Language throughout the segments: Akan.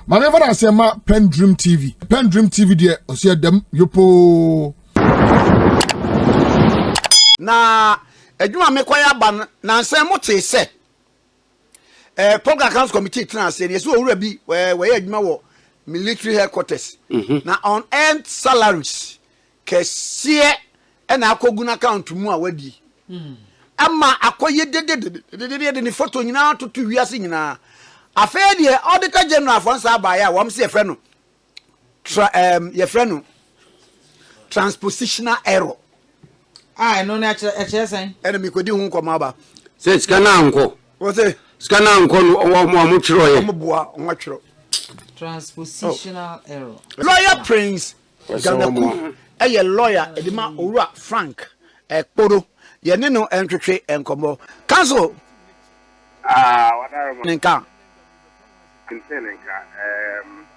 Maneva na sema PENDREAM TV. PENDREAM TV de osia dem yopo. Na adwuma me kwaya ba na nsem mote se. Program Council Committee trans say so owura bi we adwuma wo military headquarters. Na on earned salaries kesiye na akogu na account mu a wadi. Ama akoye de ni photo nyina to wiase nyina. Afẹ́ de auditor general for nsa ba ya wom se ye frɛ no ye frɛ no transpositional error. No na eche sen. Enemy kodi hu nkoma ba. Se skana anko. Wo se skana anko mo twiro ye. Mo boa onwa twiro. Transpositional error. Lawyer Prince Ganaku eye lawyer edima owura Frank Ekporo ye ne no entwetwe enkomo. Council what are Ninka concerning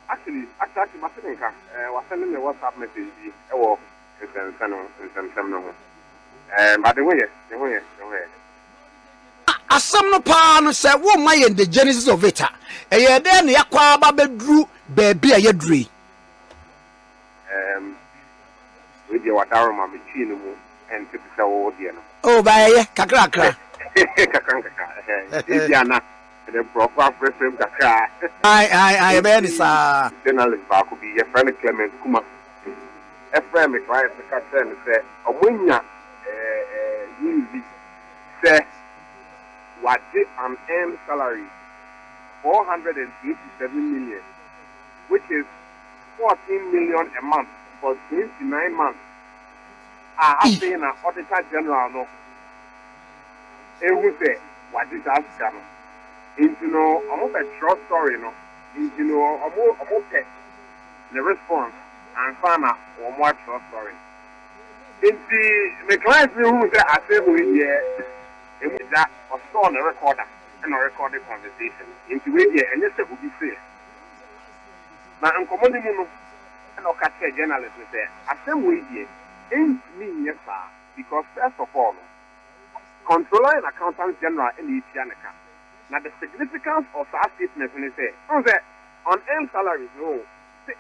actually my thinking was sending me WhatsApp message or but the way asam no pa no say wo ma ye the genesis of it eye dey na yakwa ba bedru baabi a yeduri we dey wadaro ma me chi no mu and to say wo dey no oh ba ye kakra Indiana the proper frame kakra I be ni sa journalist ba ko bi ye friend Clement Kuma e friend me client me ka say omunya news say what did an earned salary 487 million, which is 14 million a month for 29 months. I have been an auditor general no. Who say what did that scam? Into no, I'm a short story no. Into no, I'm okay. The response and find out or more short story. Into the client who say I say we and with that, I saw on a recorder and a recorded conversation. Into it, and yes, it would be fair. Now, I'm commanding you and I'll catch a journalist with that. I say, we ain't me, yes, sir, because first of all, controller and accountant general in the Tianaka. Now, the significance of that statement when they say, on earned salaries, no, say,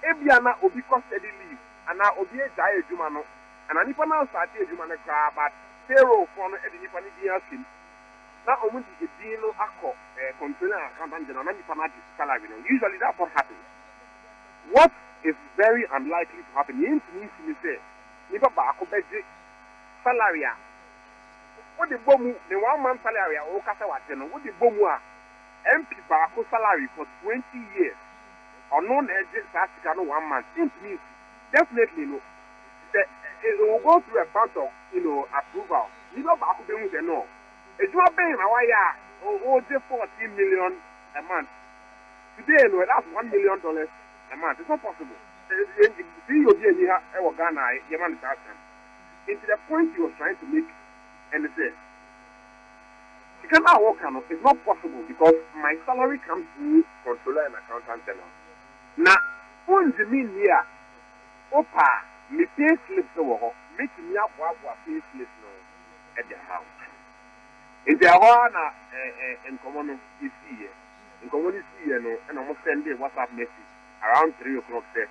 Ebiana Obi custody leave, and now Obi a Jaya Jumano, and I need to now start a Jumana but zero for any funny deal. Now, almost a deal acco, controller accountant general, and fanatic salary. Usually, that's what happens. What is very unlikely to happen? You need to say, if a barco budget salary, what the bomb, the 1 month salary, or Casawatino, what the bomb MP barco salary for 20 years, or non edges, that's 1 month. It means definitely no. It will go through a bunch of, approval. You know, back to no. It's not paying just 14 million a month. Today, no, that's $1 million a month. It's not possible. See, you're here, Ghana, Yemen, into the point he was trying to make, and it says, you cannot work on it. It's not possible because my salary comes through controller and accountant general. Now, what do you mean here? Opa. Me pay slips over, make me up what pay slips no at the house. If there are in common is here, in common is here, no, and almost send a WhatsApp message around 3 o'clock. Say,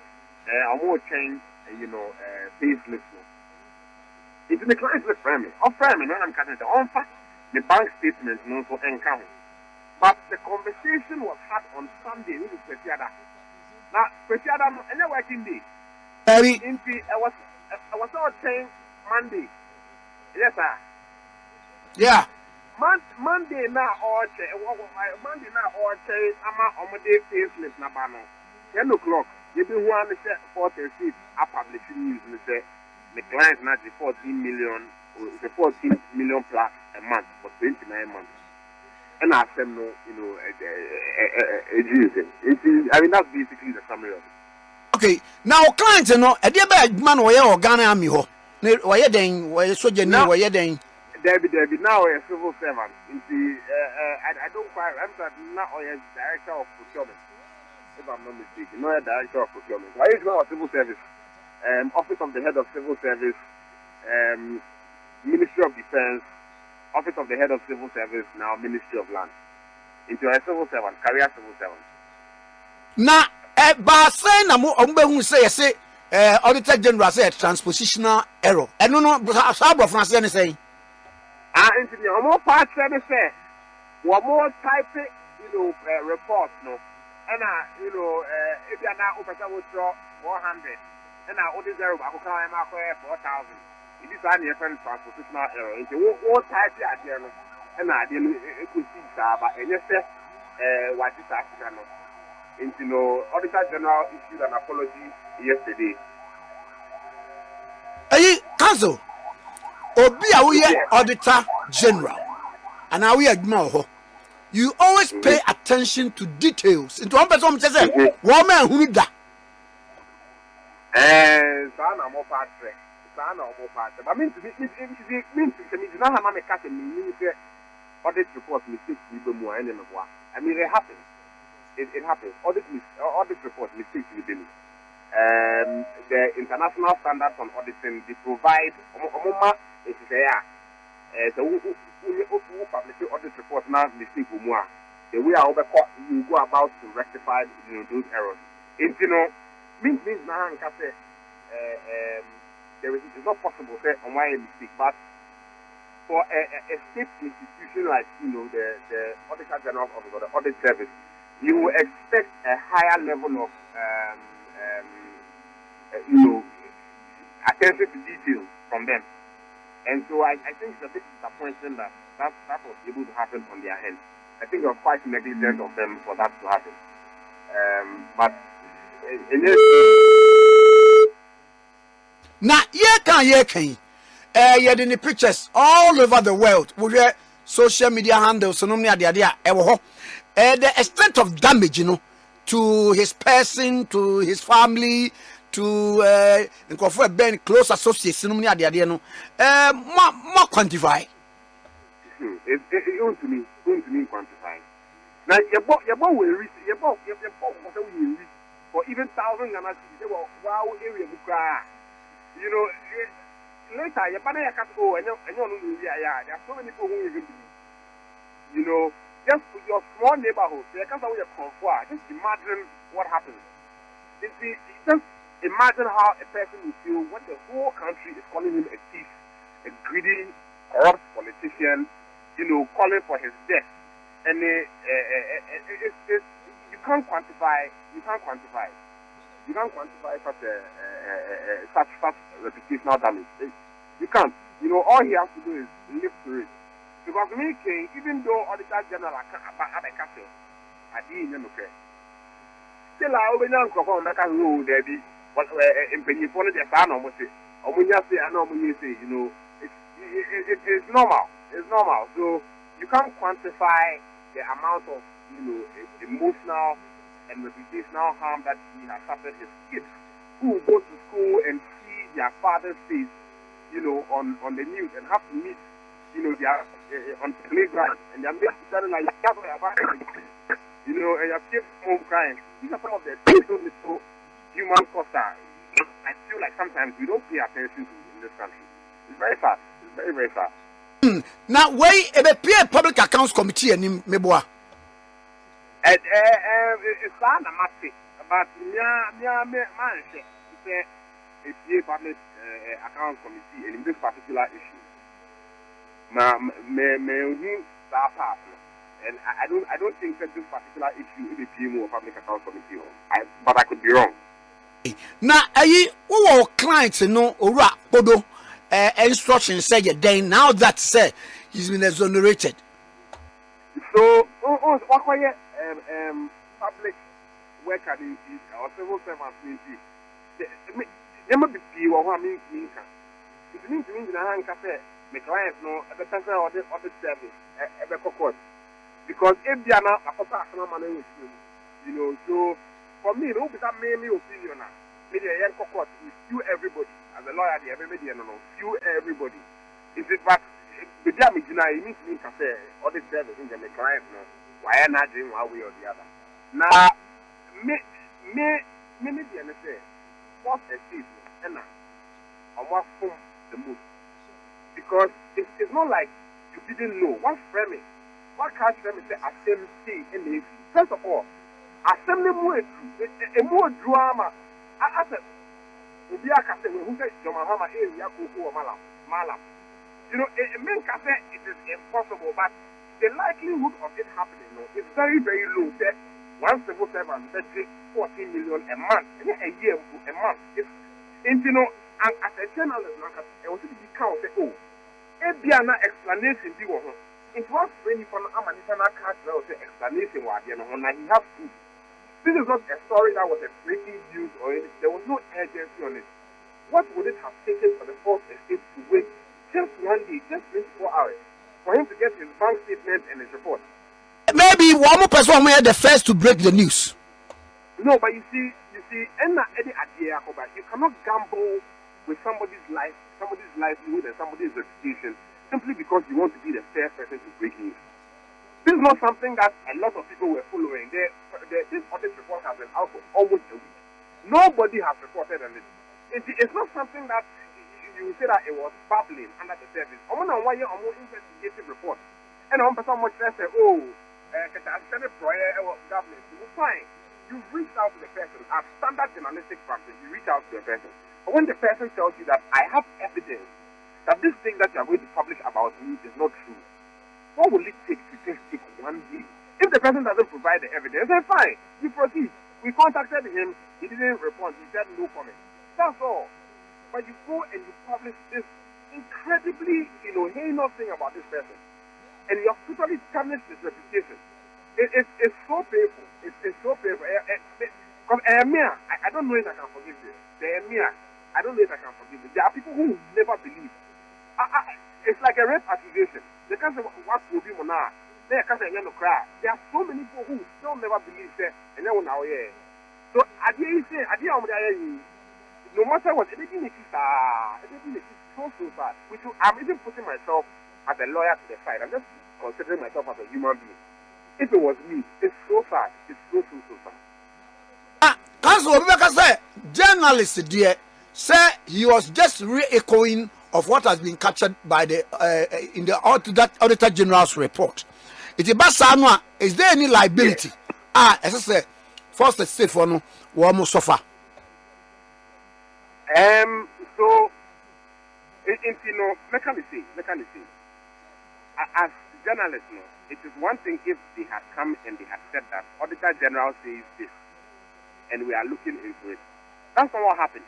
I'm more change, pay slips. No. It's in the client's family, or family, no, I'm cutting on fact, the bank statement, no, for income. But the conversation was had on Sunday with Preciada. Now, Preciada, any working day. I was all saying Monday. Yes, sir. Yeah. Monday now or Monday now or say I'm on day pay slip na bano. 10 o'clock. You be one say 4:36. I publish news and say the client not the 14 million plus a month for 29 months. And I said no, I mean that's basically the summary of it. Okay, now clients no, e dey be man wo ye organ army ho. Ne wo ye den, wo ye soldier ni wo ye den. David now a civil servant. I don't quite remember now or director of procurement. If I'm not mistaken, no director of procurement. Why is now civil service? Office of the head of civil service, Ministry of Defense, Office of the head of civil service, now Ministry of Land. into a civil servant, career civil servant. Na ba say na mo ombehu say say auditor general say transpositional error. Eno no sa bro France say say. Into the more part said say one more type report no. And if you are now over 100 and I order 0 I can 4,000. It is a transpositional error. Into what type of idea and I didn't could see but and yes what is Africa no. Into Auditor General issued an apology yesterday. Hey, council. Obi a we Auditor General and now we admire. You always pay attention to details. Into one person say, "Woman who need that." Sana more part. But mean to not have a cat and audit report mistakes with more and more. I mean, it happens. It happens. Audit report mistakes with them. The international standards on auditing they provide. It is there. So who publish audit report now mistake more. The way I you go about to rectify those errors. It means now it's not possible to say on why a mistake, but for a state institution like the Auditor General Office or the Audit Service, you will expect a higher level of attention to details from them. And so I think it's a bit disappointing that was able to happen on their end. I think it was quite negligent of them for that to happen. But Now, ye can. You in the pictures all over the world. We hear social media handles, so no me the extent of damage, to his person, to his family, to ben close associates, no me more quantify. It's going to me quantify. Now your boy will reach for even 1,000 Ghana cedis. They were wow area bukra. Later your banner can go and there are so many people who even believe. Just your small neighborhood, they can't always conform. Just imagine what happens. Just imagine how a person will feel when the whole country is calling him a thief, a greedy, corrupt politician, calling for his death. And you can't quantify. You can't quantify such reputational damage. You can't. All he has to do is live through it. Because me, even though Auditor General at the castle, I didn't know. Still, I will not go on the castle. There be what in Penny for the son almost say, or when you say, I know when you say, it's normal. It's normal. So you can't quantify the amount of emotional and reputational harm that he has suffered. His kids who go to school and see their father's face, on the news and have to meet, they are on the playground and they're making sounding like and your kids home crying. These are some of the little human costs that I feel like sometimes we don't pay attention to in this country. It's very sad. It's very, very sad. Now, wait, a public accounts committee and Meboa. It's not a matter, but man, it's a public accounts committee and in this particular issue. That part, and I don't think that this particular issue is a PMO or public accounts committee. But I could be wrong. Now, who clients or Podo instructions say then now that say he's been exonerated. So, what quiet public work agencies or civil servants means there must be people who mean it means in the hand cafe. My clients know the person or the service at the court because if they are not a personal money with you, so for me, no, because mainly opinion, maybe a court will sue everybody as a lawyer. The everybody sue everybody. Is it but the damage now? It means cafe or the service in the client know why I'm not doing one way or the other. Now, me, the say what's a state and on what form the most. Because it's not like you didn't know. One framing what catch them is the assembly in the first of all, assembly more a more drama. I said, Ubia Kase, who said Jomahama area go Malam. You know, a man can say it is impossible, but the likelihood of it happening is very, very low. That one civil servant that takes 14 million a month, a year, a month. And you know, and as a journalist, I want to be count say, oh, if there are explanation, it was really for a American explanation, what you know, and he has to. This is not a story that was a breaking news or anything. There was no urgency on it. What would it have taken for the fourth estate to wait just 1 day, just 24 hours, for him to get his bank statement and his report? Maybe one more person were the first to break the news. No, but you see, any idea about you cannot gamble with somebody's life, somebody's livelihood, and somebody's reputation simply because you want to be the first person to break news. This is not something that a lot of people were following. This audit report has been out for almost a week. Nobody has reported on it. It's not something that you say that it was bubbling under the surface. I'm on one year or more investigative report. And I'm so much less say, oh, government. Fine. You reach out to the person. As standard journalistic practice, you reach out to the person. But when the person tells you that I have evidence that this thing that you are going to publish about me is not true, what will it take to just take 1 day? If the person doesn't provide the evidence, then fine, we proceed. We contacted him, he didn't respond, he said no comment. That's all. But you go and you publish this incredibly, heinous thing about this person, and you have totally tarnished his reputation. It's so painful. It's so painful. Because I don't know if I can forgive this. I don't know if I can forgive this. There are people who never believe. It's like a rape accusation. They can't say what will be now. They can't say no cry. There are so many people who still never believe that, and then now so no matter what, everything is so sad. I'm even putting myself as a lawyer to the side. I'm just considering myself as a human being. If it was me, it's so sad. It's so sad. Council Obibeka say journalist there say he was just re-echoing of what has been captured by the in the Auditor General's report. Is there any liability? As I say, first state for no one suffer. So mechanically, as journalists, it is one thing if they had come and they had said that Auditor General says this, and we are looking into it. That's not what happened.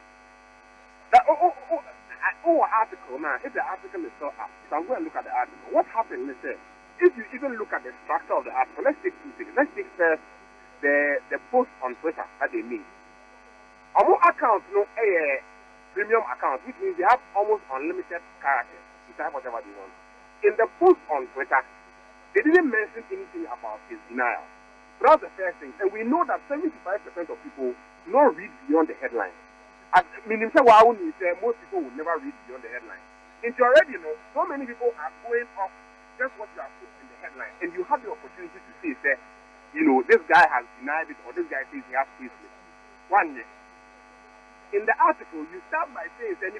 Article now. If the article is still up, so I'm going to look at the article. What happened? Listen, if you even look at the structure of the article, let's take two things. Let's take first the post on Twitter that they made. Our account, premium account, which means they have almost unlimited characters. You type whatever they want. In the post on Twitter, they didn't mention anything about his denial. So that's the first thing. And we know that 75% of people don't read beyond the headline. Most people will never read beyond the headline. And you already know, so many people are going off just what you have put in the headline. And you have the opportunity to say, this guy has denied it, or this guy says he has faced it. One day. In the article, you start by saying, then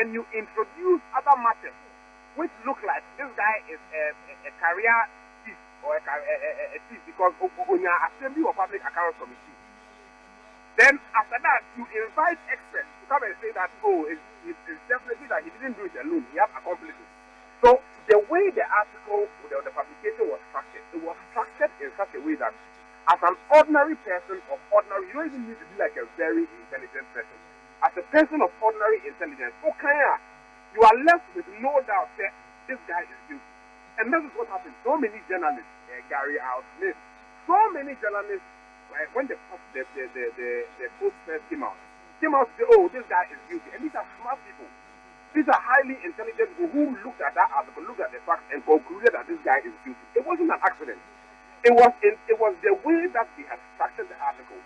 you introduce other matters which look like this guy is a career thief or a thief because on your Assembly or Public Accounts Committee. Then after that, you invite experts to come and say that, it's definitely that he didn't do it alone. He has accomplices. So the way the article, the publication was structured, it was structured in such a way that as an ordinary person of ordinary, you don't even need to be like a very intelligent person. As a person of ordinary intelligence, you are left with no doubt that this guy is guilty. And this is what happened. So many journalists, Gary Smith, so many journalists, when the post first came out to say, this guy is guilty. And these are smart people. These are highly intelligent people who looked at that article, looked at the facts, and concluded that this guy is guilty. It wasn't an accident. It was the way that they had structured the article.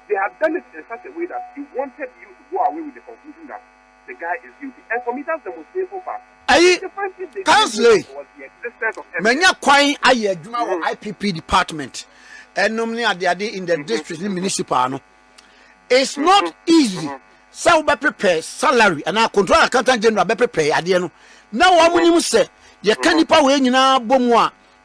They had done it in such a way that they wanted you to go away with the conclusion that the guy is guilty. And for me, that's the most painful part. Councillor, many quite IPP department and normally in the district municipal. It's not easy. So, prepare salary and our control accountant general prepare. Now, what will you say? ye ka nipa we nyina bomu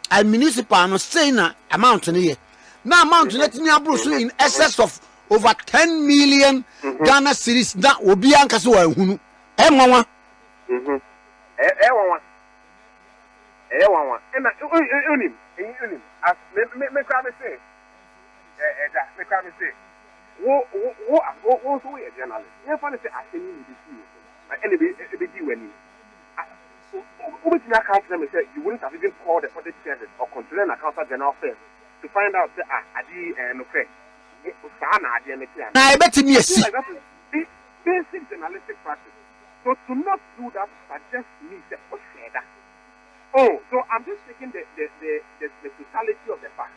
a municipal no say na amount ne ye na amount na timi abro so in excess of over 10 million Ghana cedis na obi anka so wa hunu e nwanwa and unim as me can say me can say wo so we journalist you find say asemi ni this and be di wani you wouldn't have even called the audit service or control an accountant general first to find out that adi no fair na ebeti mi esi that is basic journalistic practice. So to not do that suggests me that so I'm just taking the totality of the fact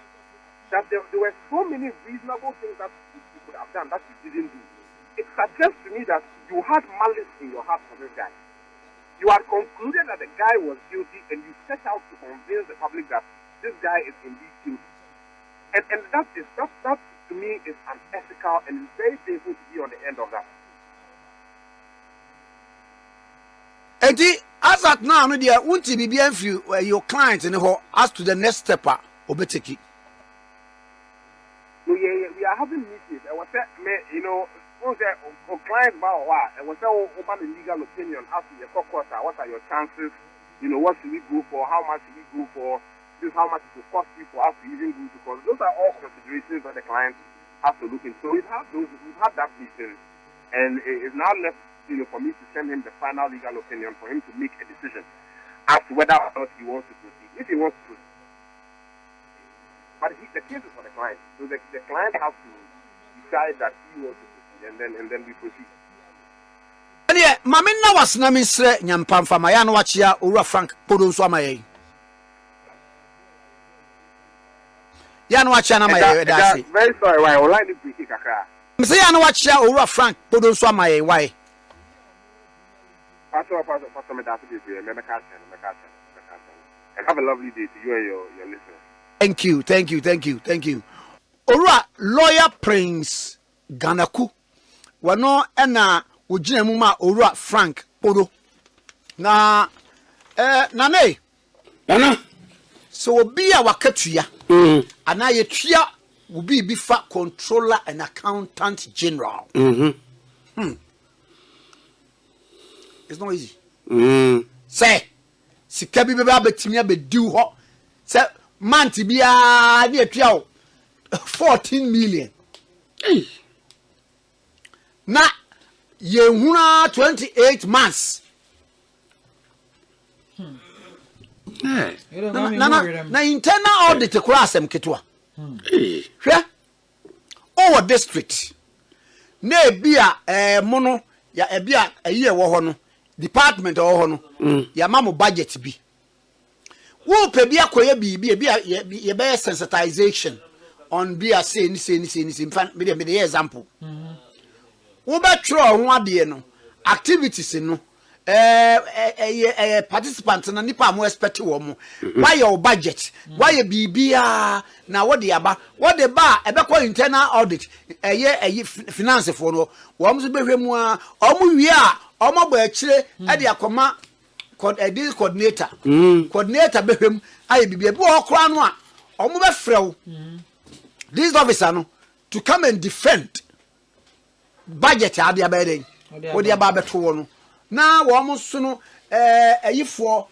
that there were so many reasonable things that you could have done that you didn't do. It suggests to me that you had malice in your heart for this guy. You had concluded that the guy was guilty and you set out to convince the public that this guy is indeed guilty. And that to me is unethical and it's very painful to be on the end of that. Edi as at now no dia wonti bibia mfi your client in ho as to the next step obeteki. No, we are having meetings. I was client about what I was open a legal opinion as to the court. What are your chances? What should we go for? How much should we go for? This is how much it will cost you for us to even go to court. Those are all considerations that the client has to look into. So we've had that meeting, and it's now left for me to send him the final legal opinion for him to make a decision as to whether or not he wants to proceed. If he wants to proceed. But the case is for the client. So the client has to decide that he wants to proceed, and then we proceed. Yeah, mama na wasna misre nyampamfa maya no wachia owura Frank podo so amaye. Ya no wachia na maye da say. Very sorry, why online the quick kakra. Mse ya no wachia owura Frank podo so amaye why? Pastor, me da say me and have a lovely day to you and your listeners. Thank you. Owura lawyer Prince Ganaku. Wano ena ojina mu ma owura Frank podo. Na nane. Ana So obi a wakatua. Ana yetua obi bi fa controller and accountant general. It's not easy. Say sika bi beba betimi abediu ho. Say month bia na yetua 14 million. Na yehuna 28 months. Na internal audit kura asem ketwa. Hwe our district na ebia mono ya ebia ayi ewo ho no department ewo ho no ya mamo budget bi wo pe bia koye bi bia ye be sensitization on bia say ni me dey example wo be tro ho ade no activities no participants na nipa mo expect wo mo why your budget why your bibia na what the aba what the ba ebe ko internal audit finance for no wo mo so behwemu a o mo wi a o mo ba akire e de akoma coordinator behwem aye bibia bi o kora no a o mo be frew this officer no to come and defend budget ade abeden wo de aba beto wo no na wo mo so no ayifo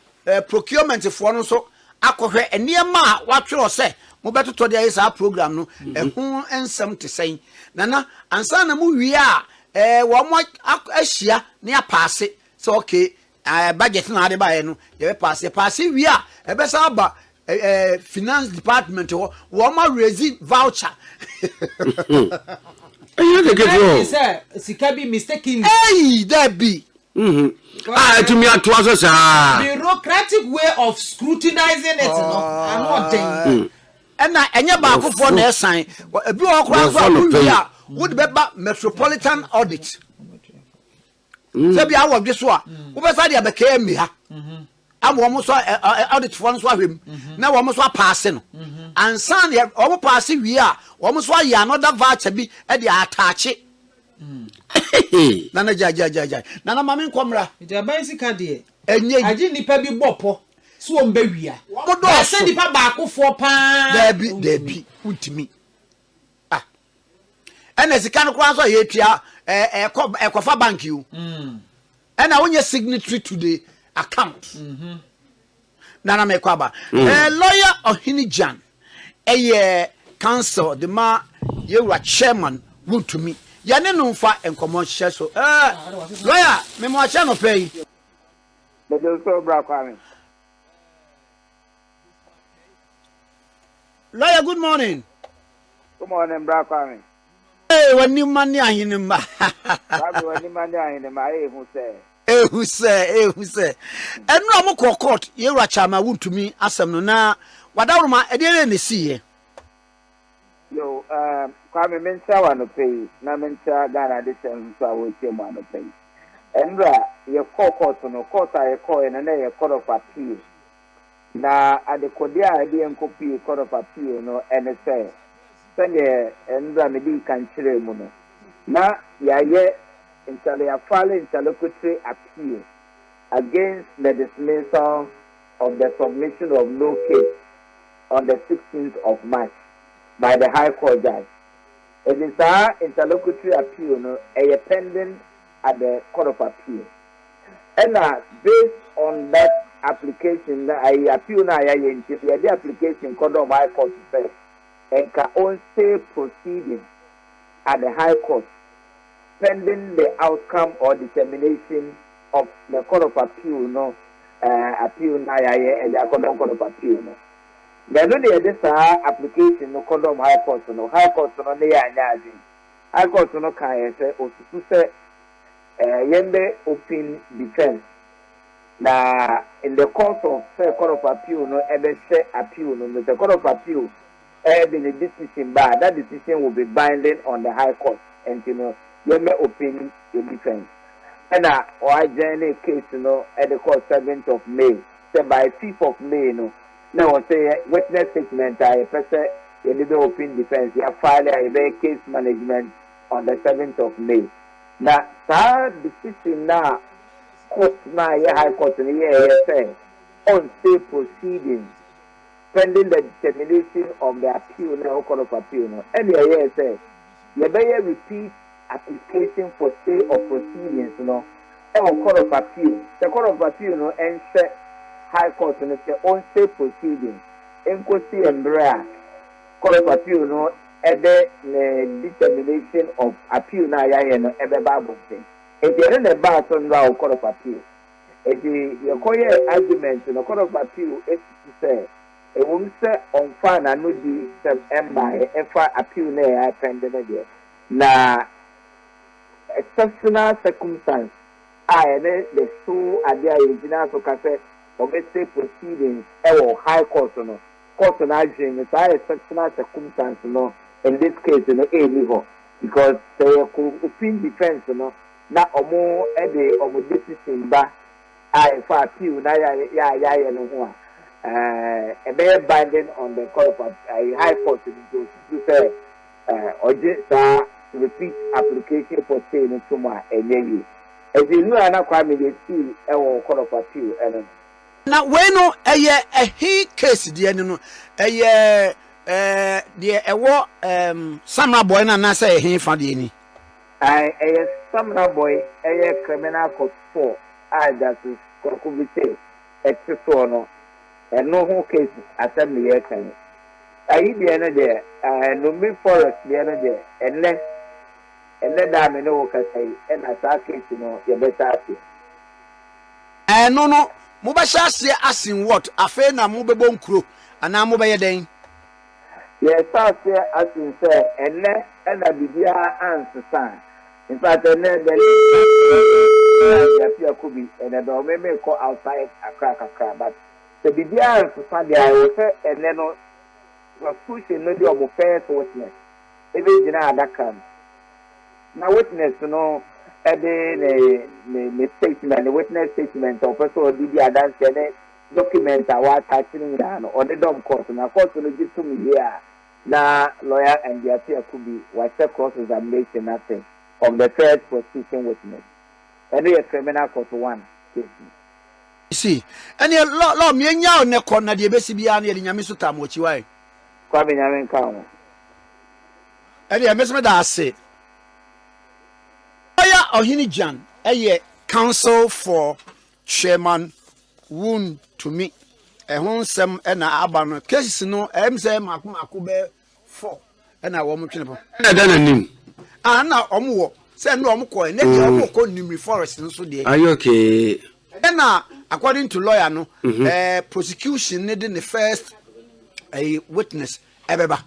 procurement for no so akohwe enema watwero se mo betoto de ayisa program no ehu ensem te sen na ansa na mo wi a wo mo ahia na ya pass so okay budget na ade ba ye no ye pass wi a ebesa ba finance department wo mo raise voucher sika bi mistakenly that be to me at was bureaucratic way of scrutinizing it I'm not saying and enya ba akofo na esan ebi wo kora so would be metropolitan audit se bia wo dwe so a wo be sa dia be ka mi ha amo mo so audit for no so ahwem na wo mo so pass no ansan ye wo pass wi a wo mo so ya another voucher bi e dey attach nana ja nana mama nkomra ija ban sika de enye aji nipa bi bopo so on bewia Omo do say nipa ba akofo pa Debi untimi ah ena sika no kwa so ye tua ekofa bank you ena wonye signatory to the account nana me kwaba lawyer Ohini Jan council the ma you were chairman would to me yane no fa enkomo hye so lawyer me mo acha no pay the so bra kwame lawyer good morning bra kwame hey wani mani ahinima wani mani ahinima ehu se enu amukọ court ye wura chama would to me asem no na wadawroma edere ne siye yo kwame mensa wa no pay na mensa Ghana de sen so awo tie mo no pay enra ye court no court a ye call na ye court of appeal na adekode a de enkopi court of appeal no ene say sende enra me di kan kire mu no na ya ye interlocutory appeal against the dismissal of the submission of no case on the 16th of March by the High Court judge. It is our interlocutory appeal no, pending at the Court of Appeal. And based on that application, I appeal now, the application Court of High Court says, and can only proceeding at the High Court pending the outcome or determination of the Court of Appeal, no, appeal now, and the Court of Appeal. No. Then this application no condom High Court no ne anyaji High Court no kan say osusu say yende open defense na in the course of Court of Appeal no ebe say appeal no the Court of Appeal the decision by that decision will be binding on the High Court and yende open the defense and or journey case no at the court 7th of May say by 5th of May no now, say witness statement. I person a little open defense. You file a case management on the 7th of May. Now, that decision now, court now, High Court in the say on state proceedings pending the determination of the appeal now, Court of Appeal. No, and the say you better repeat application for stay of proceedings. No, and Court of Appeal. The Court of Appeal no and say. High Court no say on say proceeding enkosi embra Court of Appeal no ebe determination of appeal na ya no ebe bible say e dey na ba so no Court of Appeal e dey your argument no Court of Appeal is to say e won say on fa na no di September e fa appeal na ya pending there na exceptional circumstance the so adia engineer so ka say obviously proceedings High Court no court na agreement is exceptional circumstance no in this case no legal because the open defense no na omo decision ba for appeal na ya no ho a very binding on the Court of High Court to say oje repeat application for stay no tuma enye as you know na kwa me dey still Court of Appeal na we no he case de no de ewo Samra boy na say he fa de ni Samra boy criminal court 4 that is Kokubite exeso no no who case assembly here kan ayi de na de no me forest de na de enne da me no ka sai na sa case no ye beta no mo ba hyase asin what afa na mo bebo nkuro ana mo be yeden yes say asin say enne na bibia ansesa in fact enne the ya pia kubi enne do me ko outside akra but the bibia ansesa dey I will say enne no was pushing no the omo first witness even jina adaka na witness no the statement, the witness statement of person or the advance document are attaching down or the dumb court. And of course, to give to me here, now lawyer and the appeal could be was cross examination nothing of the third prosecution witness. And the criminal court 1 case. see any law me nya ne ko na de besi bia na de nyame so tam ochi wai Kwa Benjamin Kawo. any mesme da ase oya ohini jan council for chairman wound to me ehun sem na aba no cases no say makoko be 4 na wo mo twene po na da nanim na omwo say no omko na de omko nimri forest nso de are you okay na according to lawyer no prosecution need the first a witness ebeba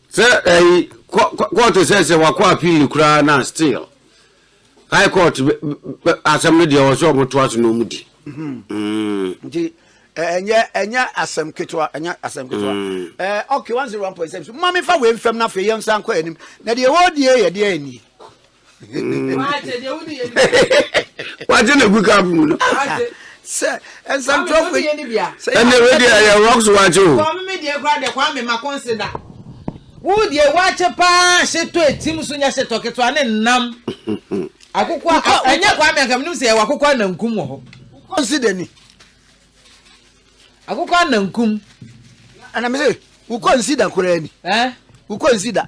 say court says wakwa appeal kura na still high court assembly dey also moto aso no mudi nti enya asem ketwa okay 101.7 mama fa we mfam na fe yem san kwa anim na de wo die ye de ani waje na guka bu no se en sam trophy and the radio ya rocks waje o Kwa me de kwa de kwa me ma consider wo de wache pa sheto etim so nya sheto ketwa ne nam akokwa enya kwa me kam nim se wakokwa na nkum ho consider ni akokwa na nkum ana me say we consider kura ni we consider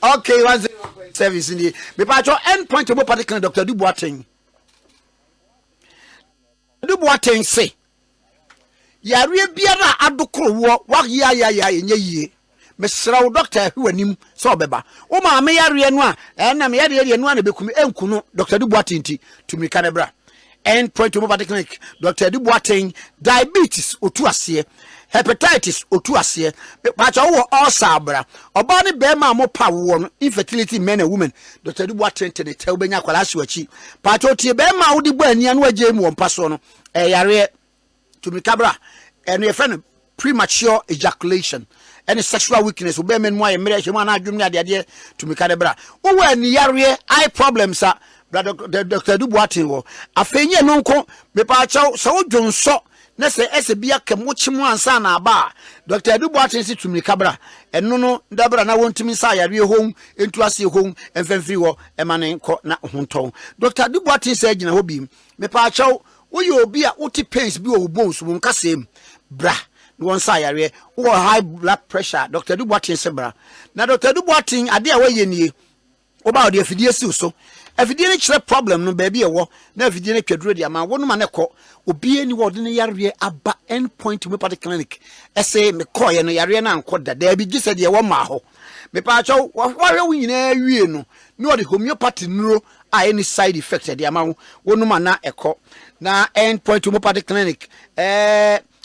okay 101.7 in the me pa cho end point to particular Dr. Duboaten say yare biara adokro wo ya enye yie mesraw doctor hwanim so obeba o ma me yare no a na me yare no na bekumi enkunu Dr. Duboaten ti tumi kanebra end point to particular Dr. Duboaten diabetes otu ase hepatitis otu ase pacha wo osabra oba ne be ma mo pa wo no infertility men and women Dr. Duboaten te tell benya kwala hwachi pacha otie be ma wo di bo ania no agye mu ompa so no yare tumi kabra and your friend premature ejaculation any sexual weakness we be men mo ayemre hwema na adwum ne ade tumi kadebra wo wa ni yare eye problems a Dr. Duboaten wo afenye no nko me pacha so wodwonso na se bia kemochimu ansa na aba Dr. Duboaten si tumi kabra eno no dabra na wontimi sa yare hom entu ase hom emfemfiri wo emane nko na honton Dr. Duboaten se agina ho bi me pacha wo ye obi a uti pains bi wo bones wo nkasem bra no won sa yare wo high blood pressure Dr. Duboaten se bra na Dr. Duboaten ade a waye nie wo ba wo de afidie si so afidie ne kire problem no ba bi ewo na afidie ne twaduro de ama wo no ma ne ko obi ani wo de ne yare aba end point homeopathic clinic ese me ko ye no yare na anko da bi gise de wo ma ho me pa cho wo hwe wo nyina wie no ne wo de homeopathy nuro a any side effect de ama wo no ma na eko na end point homeopathic clinic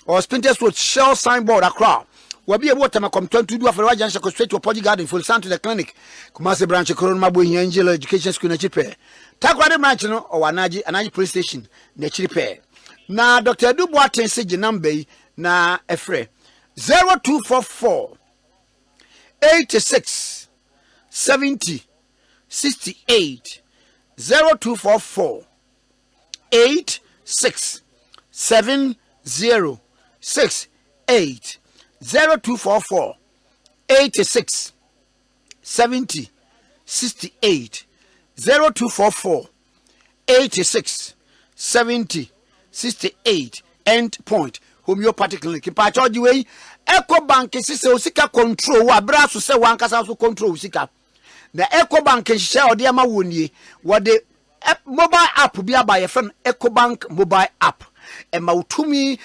or Spinters Road shell signboard Accra wabi ebo tema kom 22 do afere wajan shako straight to Podi Garden full sound to the clinic Kumasi branch Koron Mabo Angel Education School na chipe Takwade branch no o anaji police station na chipe na Dr. Duboaten se number na efre 0244 86 70 68 0244 86 70 68 0244 86 70 68 0244 86 70 68 end point homeopathic clinic pa charge way Eco Bank sise osika control wa bra so se wan kasa so control osika na Eco Bank hye ode ama wonie wode mobile app bi aba ye friend Eco Bank mobile app ema utumi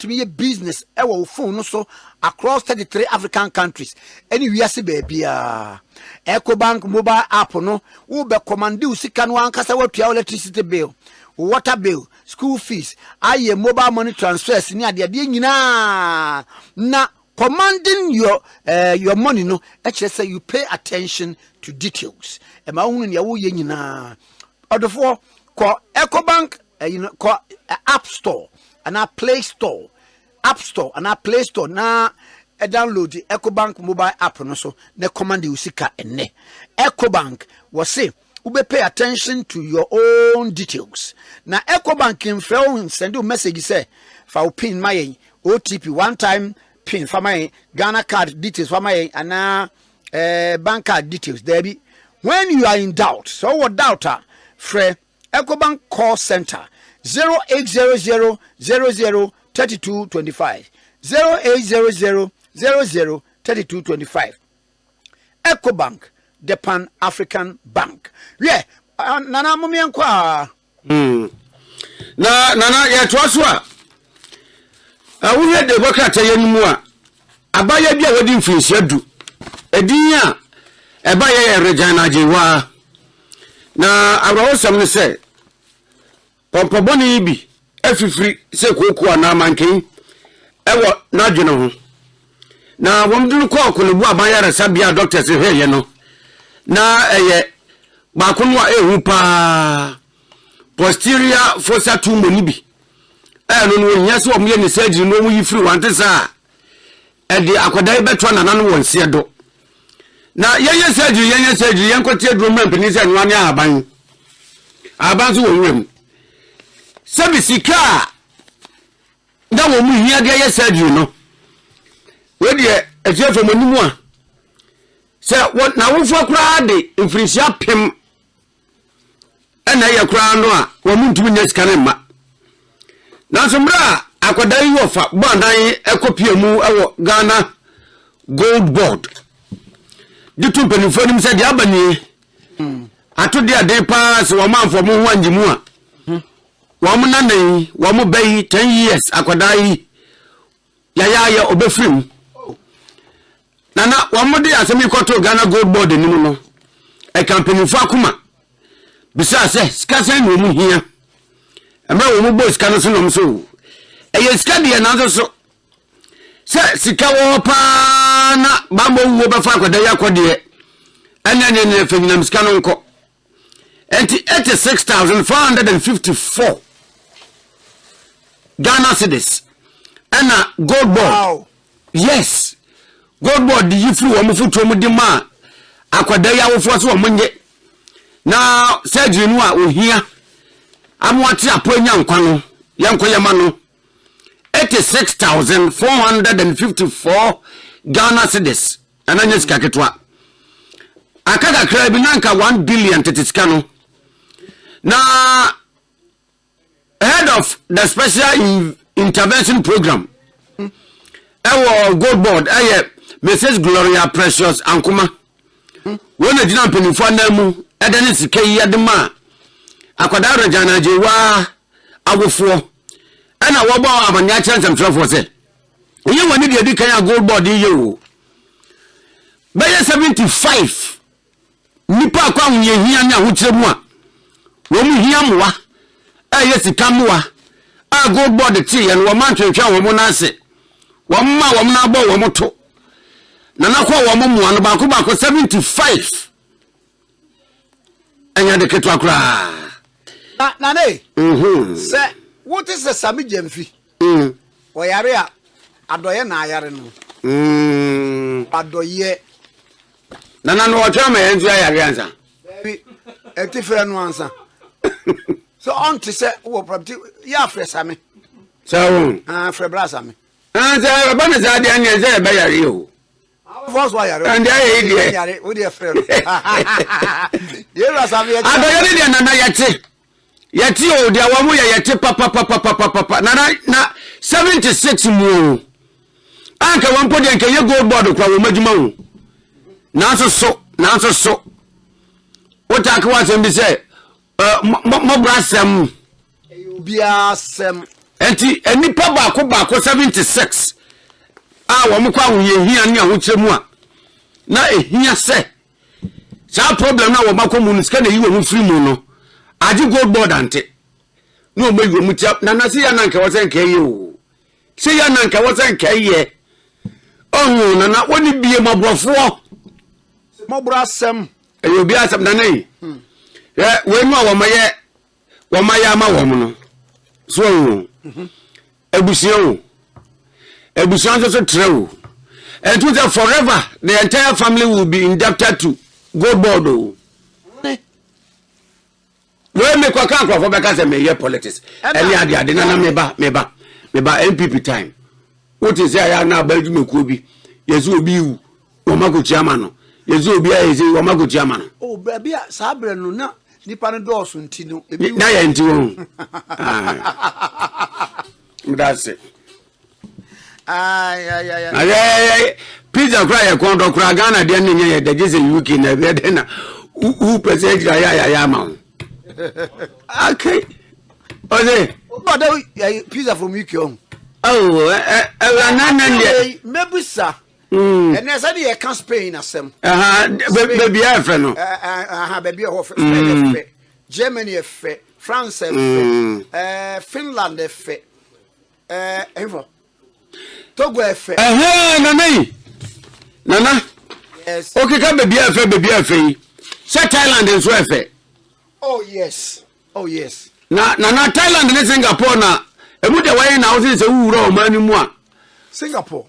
ye business ewa phone no so across 33 African countries any wiase baabia Eco Bank mobile app no wo be command usika no ankasa watua electricity bill water bill school fees aye mobile money transfers ni ade nyina na commanding your money no actually say you pay attention to details ema hunu ne wo ye nyina odofo ko Eco Bank call App Store and a Play Store, App Store and a Play Store. Na download the Eco Bank mobile app no so ne command usika ene. Eco Bank was say ube pay attention to your own details. Na Eco Bank in phone send you message say for pin my OTP one time pin for my Ghana card details for my and bank card details. There be when you are in doubt, so what doubter, Fred EcoBank call center 0800 00 3225 0800 00 3225. EcoBank, the Pan African Bank. Yeah, Nana Mumiankwa. Nana ya twaswa. We had the worker tell you abaya bia wadi mfiri adu. Edin a ebaya Regina Jewa. Na awosam ne say pompoboni bi afifiri se koku ana manken ewo na dwene ho. Na womdun ko kolebu abaya resabia doctors heye no. Na ba kunu a ehu pa posterior fossa tumor ni bi. No no nya so omye ni surgery no mu yifiri wante sa de akodai beto na nanu wonse do. Na yenye surgery yenkotie drum mpani se nwane aban so wonwem sabisika da wo mu hia de surgery no we de efiefo manimu a se na wo fo kura de mfirisia pem na ye kura no a wo mu ntumi nya sika ne ma na so mra akodai wo fa bandan ekopie mu ewo Ghana Gold Board ditu penifo nim se de abani ato de ade pass wo manfo mu wanji mu a wo mu nanan wo mu bai 10 years akodai ya obefrim nana wo mu de asemi koto Ghana Gold Board nim no e company fo akoma bisa se sika sen no mu hia emra wo mu boys kan so no so eye sika de na so se sika wo pa na bambo wo be fa akodai akode anya ne fenyam sika no nko enti 86,454 Ghana cedis and a Gold Board. Wow. Yes, Gold Board the you flew on foot from the man. Aquadaya of was one Monday. Now, said you know, we here. I'm watching a poor young Quano, young Koyamano. 86,454 Ghana cedis and Agnes Kaketwa. Akaka Krabinanka 1 billion tetiscano. Now, head of the special intervention program, our Gold Board, Mrs. Gloria Precious Ankuma. When a jump in Fuanamu, Adenis K. Yadema, Aquadara Jana Jewa, our four, and our boy of a natural and trouble. You want to be a Gold Board, you. By 75, Nipa Kong Yania, which one. When we hear more, yes, it come more. I go board the tea and woman to show woman answer. One ma woman about one moto. Nana call woman one about 75. And you're the Ketuakra. Nane, sir, what is the Sami Jemfi? Oyaria, Adoyana Yareno. Adoye. Nana no Chama and Yaganza. A different answer. So on to say, oh, property, yeah, Fresami. So, for Brasami. And there are bonus ideas there by you. First, why are and there with your friend? Yes, I'm here. Yet you, dear Wamu, yet papa, Nana 76 more. Uncle, one put in can you go board of Majimo? Not so. What I was him to say. Mobrasem Biasem and Nipa Bako 76. Our Mukwa here near which more. Now, here say, some problem now about communes can you will free mono. I do Gold Board ante. No, maybe we meet up. Nana see Ananka wasn't you. See Ananka wasn't ye. Oh, Nana, what did be a mob of 4 Mobrasem? And you'll be at some Nane. Yeah, when you are my woman. So, Ebusion is a true. And to the forever, the entire family will be indebted to Gold Board. Where make a count for because I may politics. And yeah, didn't meba MPP time. What is there now? Belgium could be. Yes, will be you. Omako Chamano. yezu obi a yezi o magoji amano oh baby sabre no na nipa no dɔɔso nti no na ya nti won that's it ay pizza cry e kon do kra Ghana de ne nye de jese UK na be de na who present ya ma okay oze but pizza from UK on nanande mebusa and as I dey can Spain asem baby e friend no baby ho Spain e Germany e France e Finland e ever Togo e nana yes okay ka baby e say Thailand and so e oh yes na Thailand and Singapore na emu de why na wo say wura o mani mu a Singapore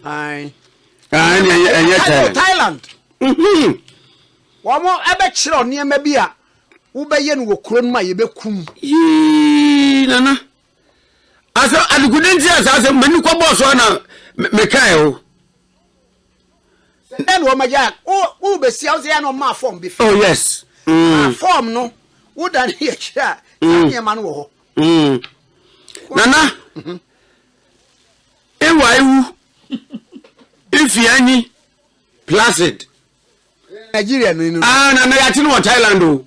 ai Thailand wamo ebe kire oniema bi a wo be ye no wo kuro nma ye be kum nana asa adukudenti asa mani ko boss na me kai o then wo maja wo be sia wo say no ma form be oh yes form no wo dan here kira oniema no wo ho nana ewa if any placid Nigeria no nana ya tinu wa Thailand o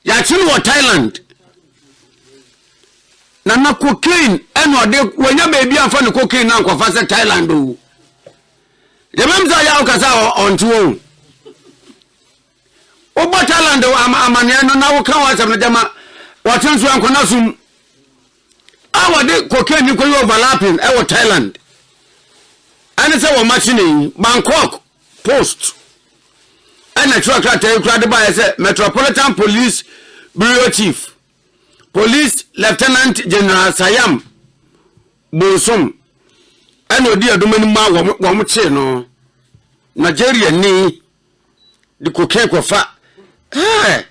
ya tinu wa Thailand nana cocaine eno de wonya baby afa ne cocaine na nkwafa se Thailand o de memza ya okasa onto o bo Thailand o amane no na wo kan wa sam na jama wa tansu ankona sum awa de cocaine ko yo overlapping e wo Thailand and say wo machine Bangkok post and a truck crowd by say Metropolitan Police Bureau Chief Police Lieutenant General Sayam Bosum and odi adumani ma wo mo che no Nigeria ni the cocaine ko fa hwe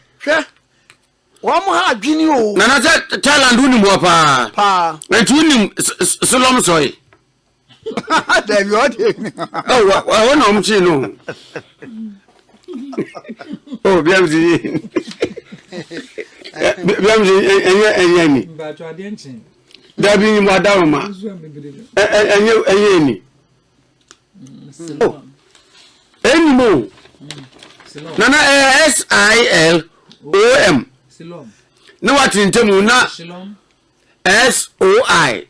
wo mo ha adwini o na say Thailand uni mo pa na tunim solom soy David oh no mo che no oh biamzi enye ni ba to ade nchin da bi ni mo da ma enye ni oh eni mo nana SILOM silom na watintemu na silom SOI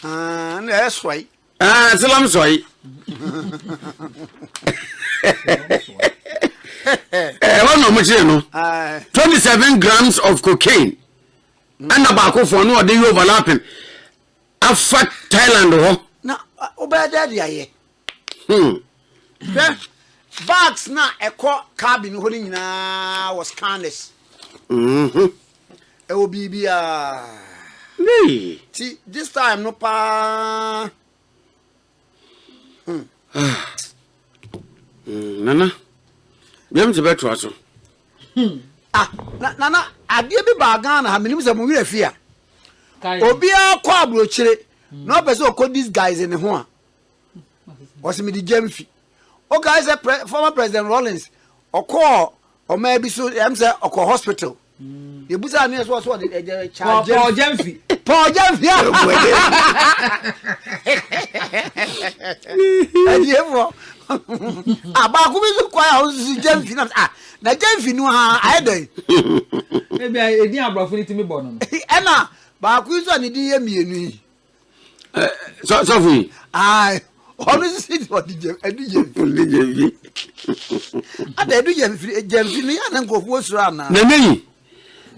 na eswai silom soy one no much no 27 grams of cocaine and about for no dey overlapping afa Thailand ho na obeda dia ye bags na eko cabin ho ni nyina was scanners e wo bibia see this time no pa nana biam se beto aso nana ade bi ba Ghana ha menim se mo wira fia obi akwa abrochire no person okọ these guys in ho a was me di jamfi o guys former President Rawlings okọ o ma bi so am say okọ hospital ye busa me so the charge Paul Jamfi adievo abaku bi so kwa o si Jamfi na Jamfi no ha ayedan maybe edin abrafo ni timi bo no ena ba ku so ni din ye mienu yi so fu ai onu si di Jamfi ada edu Jamfi ni ana nkofo osura ana na meyi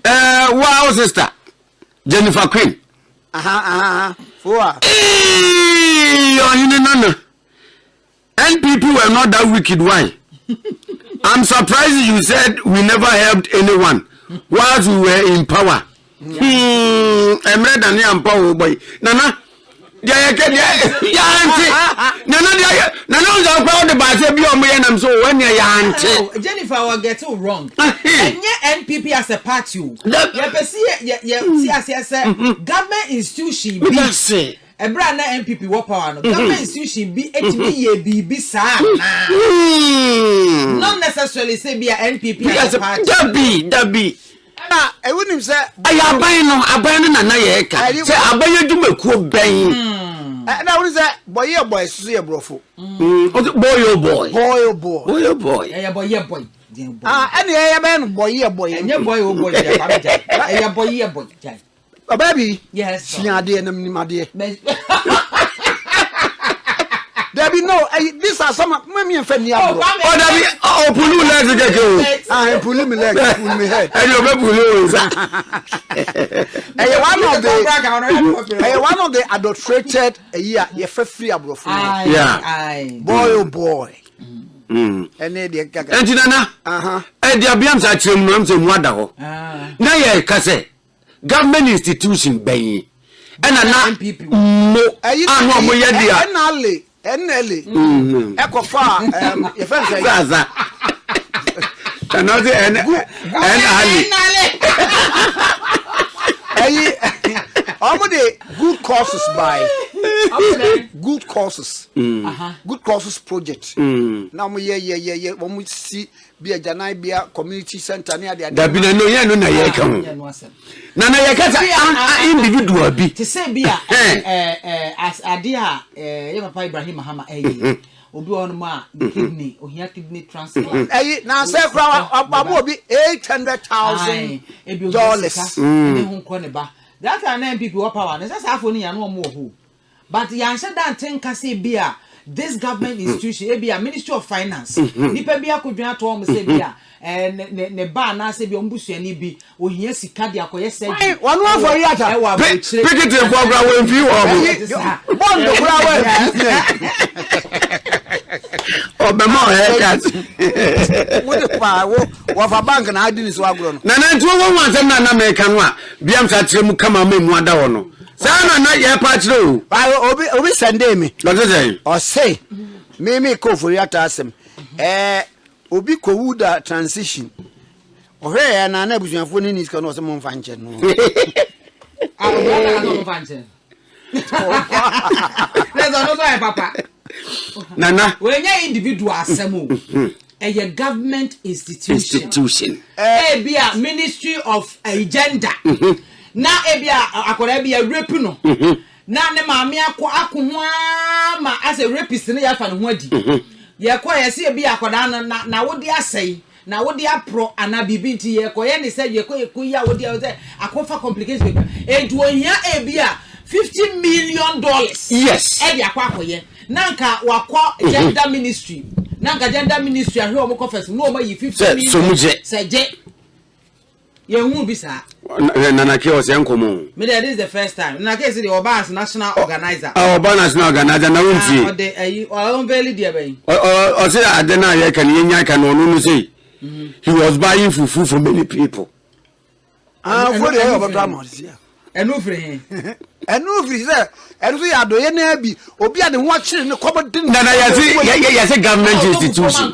wow sister Jennifer Queen for you know NPP were not that wicked. Why? I'm surprised you said we never helped anyone whilst we were in power. I'm ready and I'm power boy. Nana, Nana, Jennifer will get it wrong. And NPP as a party. Government institution. ebra na MPP wo power no government institution bi etimi ye bibi saa na not necessarily say be a MPP as a party dabi na ewunim say ayaban no na ye ka say aban adwumakuo ben na woni say boy so ye brofo boy boy any ya ben boy enye boy ya ba meja ya boy jai baby yes fiade na mnimade Debbie, no, these are some mammy and Fanny. Oh, Debbie, pull you legs again. I pull me legs, pull me head. And you're one of the adulterated a year, you're free abroad. Yeah, boy, oh boy. And the and the Abiams at your rooms in Wadaho. Now, yeah, Casse, government institution, Bay. And I'm people. NLA Echo far your friend say Zaza another NLA almost good causes by good causes good causes project now we yeah when we see be a janai be a community center near the da bi no ye no na ye ka ho na ye ka say individual bi to say be as adia ye papa Ibrahim Mahama obi on ma kidney ohia kidney transplant na say kra abo obi $800,000 any hu ko ne ba that are nine people power na say afo ni ya no mo ho but yan say that think say be a this government institution e be a Ministry of Finance nipa bi akodwan to am say be a ne ba na say be ombusuani bi ohia sika de akoye say one for yata pick it in program when view bond kura obema haircut what pa wo fa bank na adini so agro no na ntu wo wansem na America no a biam sa tirem kama mamu ada wo no sana na ye pa kire o obi sende me what say o say me ko for yata asem obi ko wuda transition ohwe na abusuafo ni niska no se mo mfa nche no no mfa nche let's no so papa nana we nya individual asem o a government institution be a Ministry of Agenda na ebia akora bia rape no na ne maame akoho ma as a rapist ne ya fa ne ho adi ye ko ye se bia akora na wodi asai na wodi apro ana bibi nti ye ko ye ne se ye ko ya wodi akofa complications edu ohia ebia $50 million yes ebia akoye nanka wakọ gender ministry nanka gender ministry ahwe o mo confess no o ma yi 50 million seje ye hu bi sa nana ke o se nkomo me this is the first time nana ke say the Obas national organizer Obas national organizer na wonti o de o very dear ben o say ade na ye kan ye nya kan onu no say he was buying fufu for many people for the Obama enu free say enu ya do ye na bi obi ade ho akire ne kobodin nana ye say government institution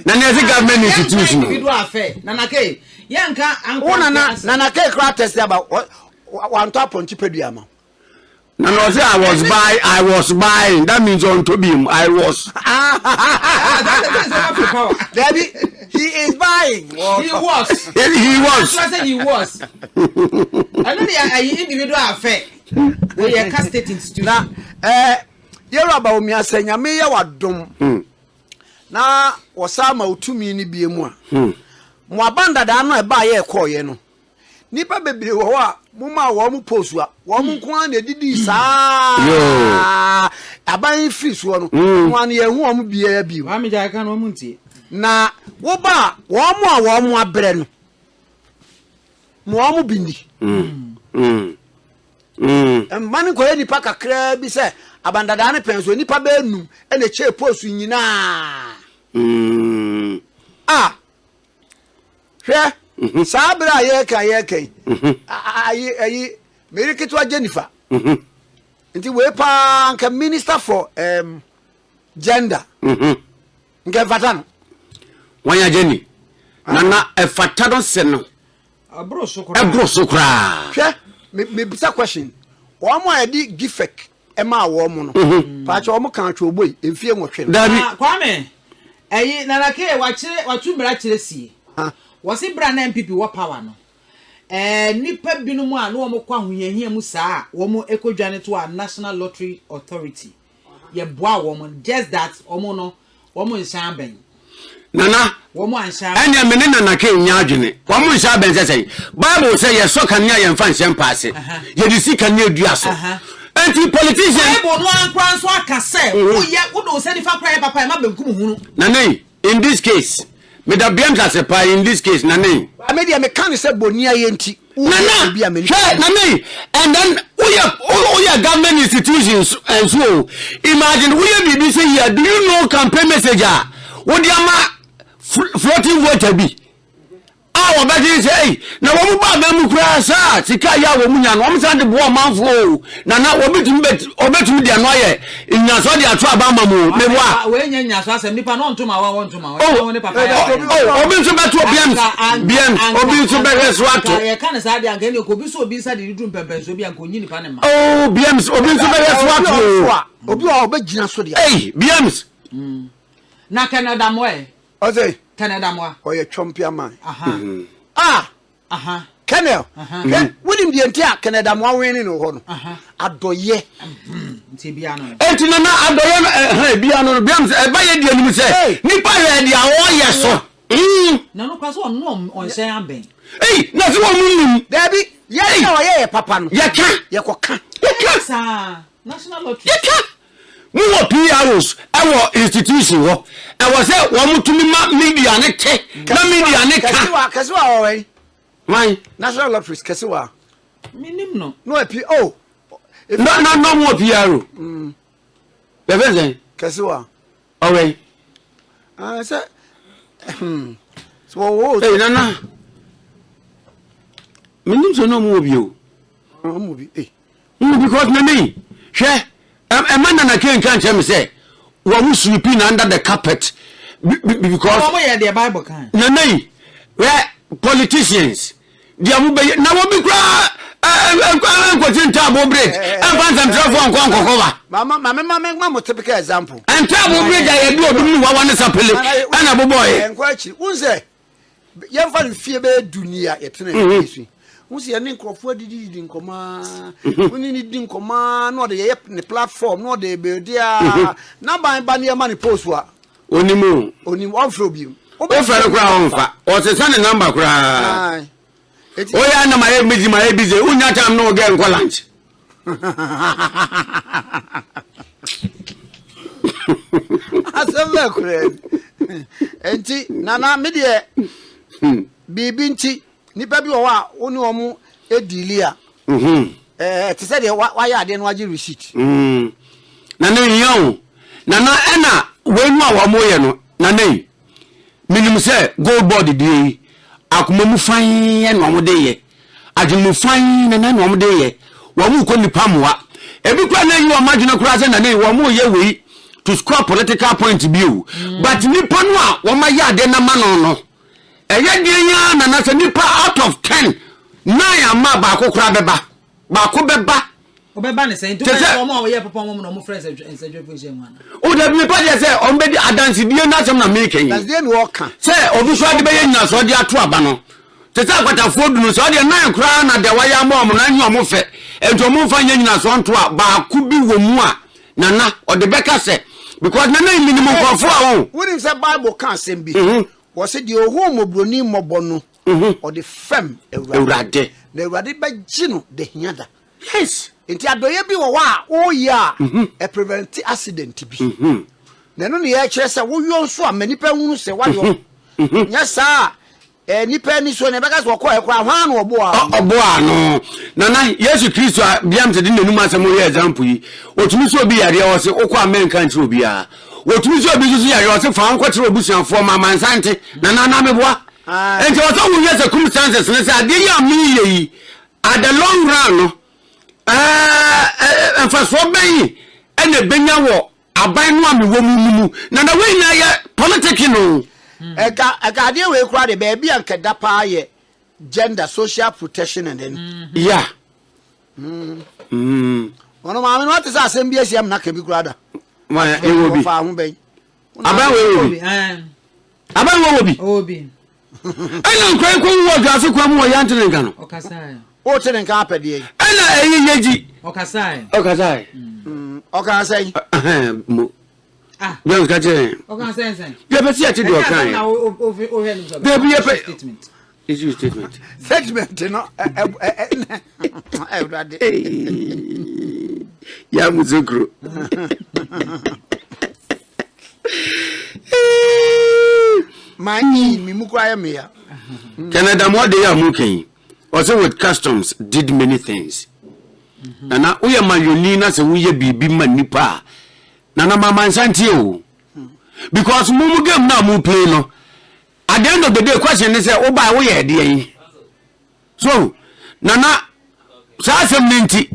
nana ye say government institution individual affair nana ke yanka anko nana ke cra test about one top ponchi peduama nana say I was buying that means on to be I was Daddy he is buying he was I said he was I know the individual affair we are state institution na Yoruba omi asenya me ya wadom na wasama utumi ni biemu a mo abanda da no e ba ye koye no nipa bebre wo a mo ma wo mo posu a wo mo nko an edidi saa aban free so no mo an ye hu wo mo bia bi wa me ja ka no mo ntie na wo ba wo mo abre no mo mo bindi mani ko ye nipa kakra bi se abanda da ne penso nipa ba enu e na che posu nyina hwe sabra ye kan ayi meriketo Jennifer nti we pa nka minister for gender nka fatano wanya Jenny nana e fatano se no abro sokra hwe me bisa question Omo edi gifek ema wo no. Pacha omo kan twa oboy emfie nwotwe. Kwame eyi nanake watu mra kire sie. Wasi bra na MPP wo power no. Nipa binumu a no omo kwa hoyahia mu saa omo ekodwane to a National Lottery Authority. Ye boa woman just that omo no woman nsan ben nana woman nsan anya mene nana ke nya adwene woman nsan ben say Bible say ye so kan nya ye mfa nsan paase ye di sika nya dua so anti politician Bible no ankran so aka say wo do say fa kra papa e ma benkum hunu nana in this case me da biam sa sepa in this case nana me dia me kan say bonia ye nti nana and then we are government institutions and so imagine we are BBC here. Do you know campaign messenger what the floating voter be our budget say na wo mu ba mu kura sa sika ya wo mu nya no am sand bo manfo na obetum dia no ye nya so dia to aba mamu me boa we nya so asem nipa no ntoma wa ntoma we ne papa obi so beto biam obi so be so ato ye kan sa dia nka ne obi so obi sa di dum pempen so bi anko nyi nipa ne ma biam obi so be so ato obi o be gina so dia biam na Canada mo Ozay Canada mo o ye champion man Canada wonim die ntia Canada mo wen no ho no adoye nti bia no enti na adoye bia no biam e ba ye die nim se nipa ye dia wo ye so na no kwaso on hye amben na so wo nim Dabi ye na ye papa no ye koka sa National Lottery mu wo PROs ewo institution wo ewo se wo mutumi ma media ne te na media ne ka kase wa we why National Lottery kase wa minim no epi no mo PRO bebe zen kase wa we se so wo nana minim so no mo bi o mo bi because me hwe a man na can tell me say we will sweeping under the carpet because the Bible can where politicians they are now we be cry table break and find some trouble on cover mama typical example and table break I do one is a pele and a boy and quite unse yam fa fie be dunia yetene Musi ya nkrofo didi nkoma woni ni di nkoma no de ye ne platform no de be dia na ban ne ma ne post wa onimu onfro bi o fere kura onfa o se sane number kura o ya na my busy unya time no get nko lunch asema kura enti nana me de bibi nti nipa bi wo a oni omu edilia te say de wa ya ade no agi receipt na yon na ena we nu a wa moye no na nei minimum say gold board di akoma mu fan ye no mo de ye adwemu fan na no mo de ye wa mu ko nipa moa ebi kwa na yi wa madwena kura say na nei wa mu ye we to score political point view but nipa no a wa ma ya ade na ma no eye dia na se nipa out of 10 9 ama ba ko kura beba ba ko beba obeba ne say to o ma ye papa mo no mo friends ensajo function wana o da me pa je say on be di adansi die na sem na make yin that's the no kan say obi so de be yin na so de ato aba no te say kwatafo du no so de 9 kura na de waya mo mo na nyi o mo fe ento mo fa yin na so nto a ba ku bi wo mu a nana o de beka say because nana minimum for a won say Bible kan sem bi wo se de ohun mobroni mobo no o de fem ewrade na ewrade ba gi no de hiada yes enti adoye bi wo wa o ya e prevent accident bi na no ne ye kire se wo yo nso a manipa hunu se wa yo nya sa nipa ni so ne beka so ko e kra hwan no obo a no nana Yesu Kristo biam se de nanum asem wo example yi otumi so obi yare o se okọ America nti obi a otumi so obi so yare o se fa nko tere obusuafo ma mansante nana meboa enti o so wo ye circumstances ne say ade ya mi yi at the long run no fa so ben ene benya wo aban no amewo mu nana we na ye politics no eka ade we kura de be bia nkeda pa ye gender social protection and then yeah Ono ma me no tesa asem bi asiam na ka bi kurada. Ma e wo bi. Fa ho ben. Aba wo bi. Aba wo bi. Obi. Ana nkwan ko wo dwaso kwa mu wo yantene nka no. Okasai. O tene nka apede. Ana eyi yeji. Okasai. Okasai. Okasai. Mo. Ah. Bien ka je. Okasai sen. Ye be si ati do kan. Na o helu so. There be a statement. Is your statement. Statement no everybody. Ya muzukuru. Mani mi mukura ya me ya. Canada more they are moving. Also with customs did many things. Nana uye mayoni na se uye bibi manipa. Nana mama nsanti o. Because mumu game na mu play no. At the end of the day question is say oba we ye dey. So nana sa asem ninti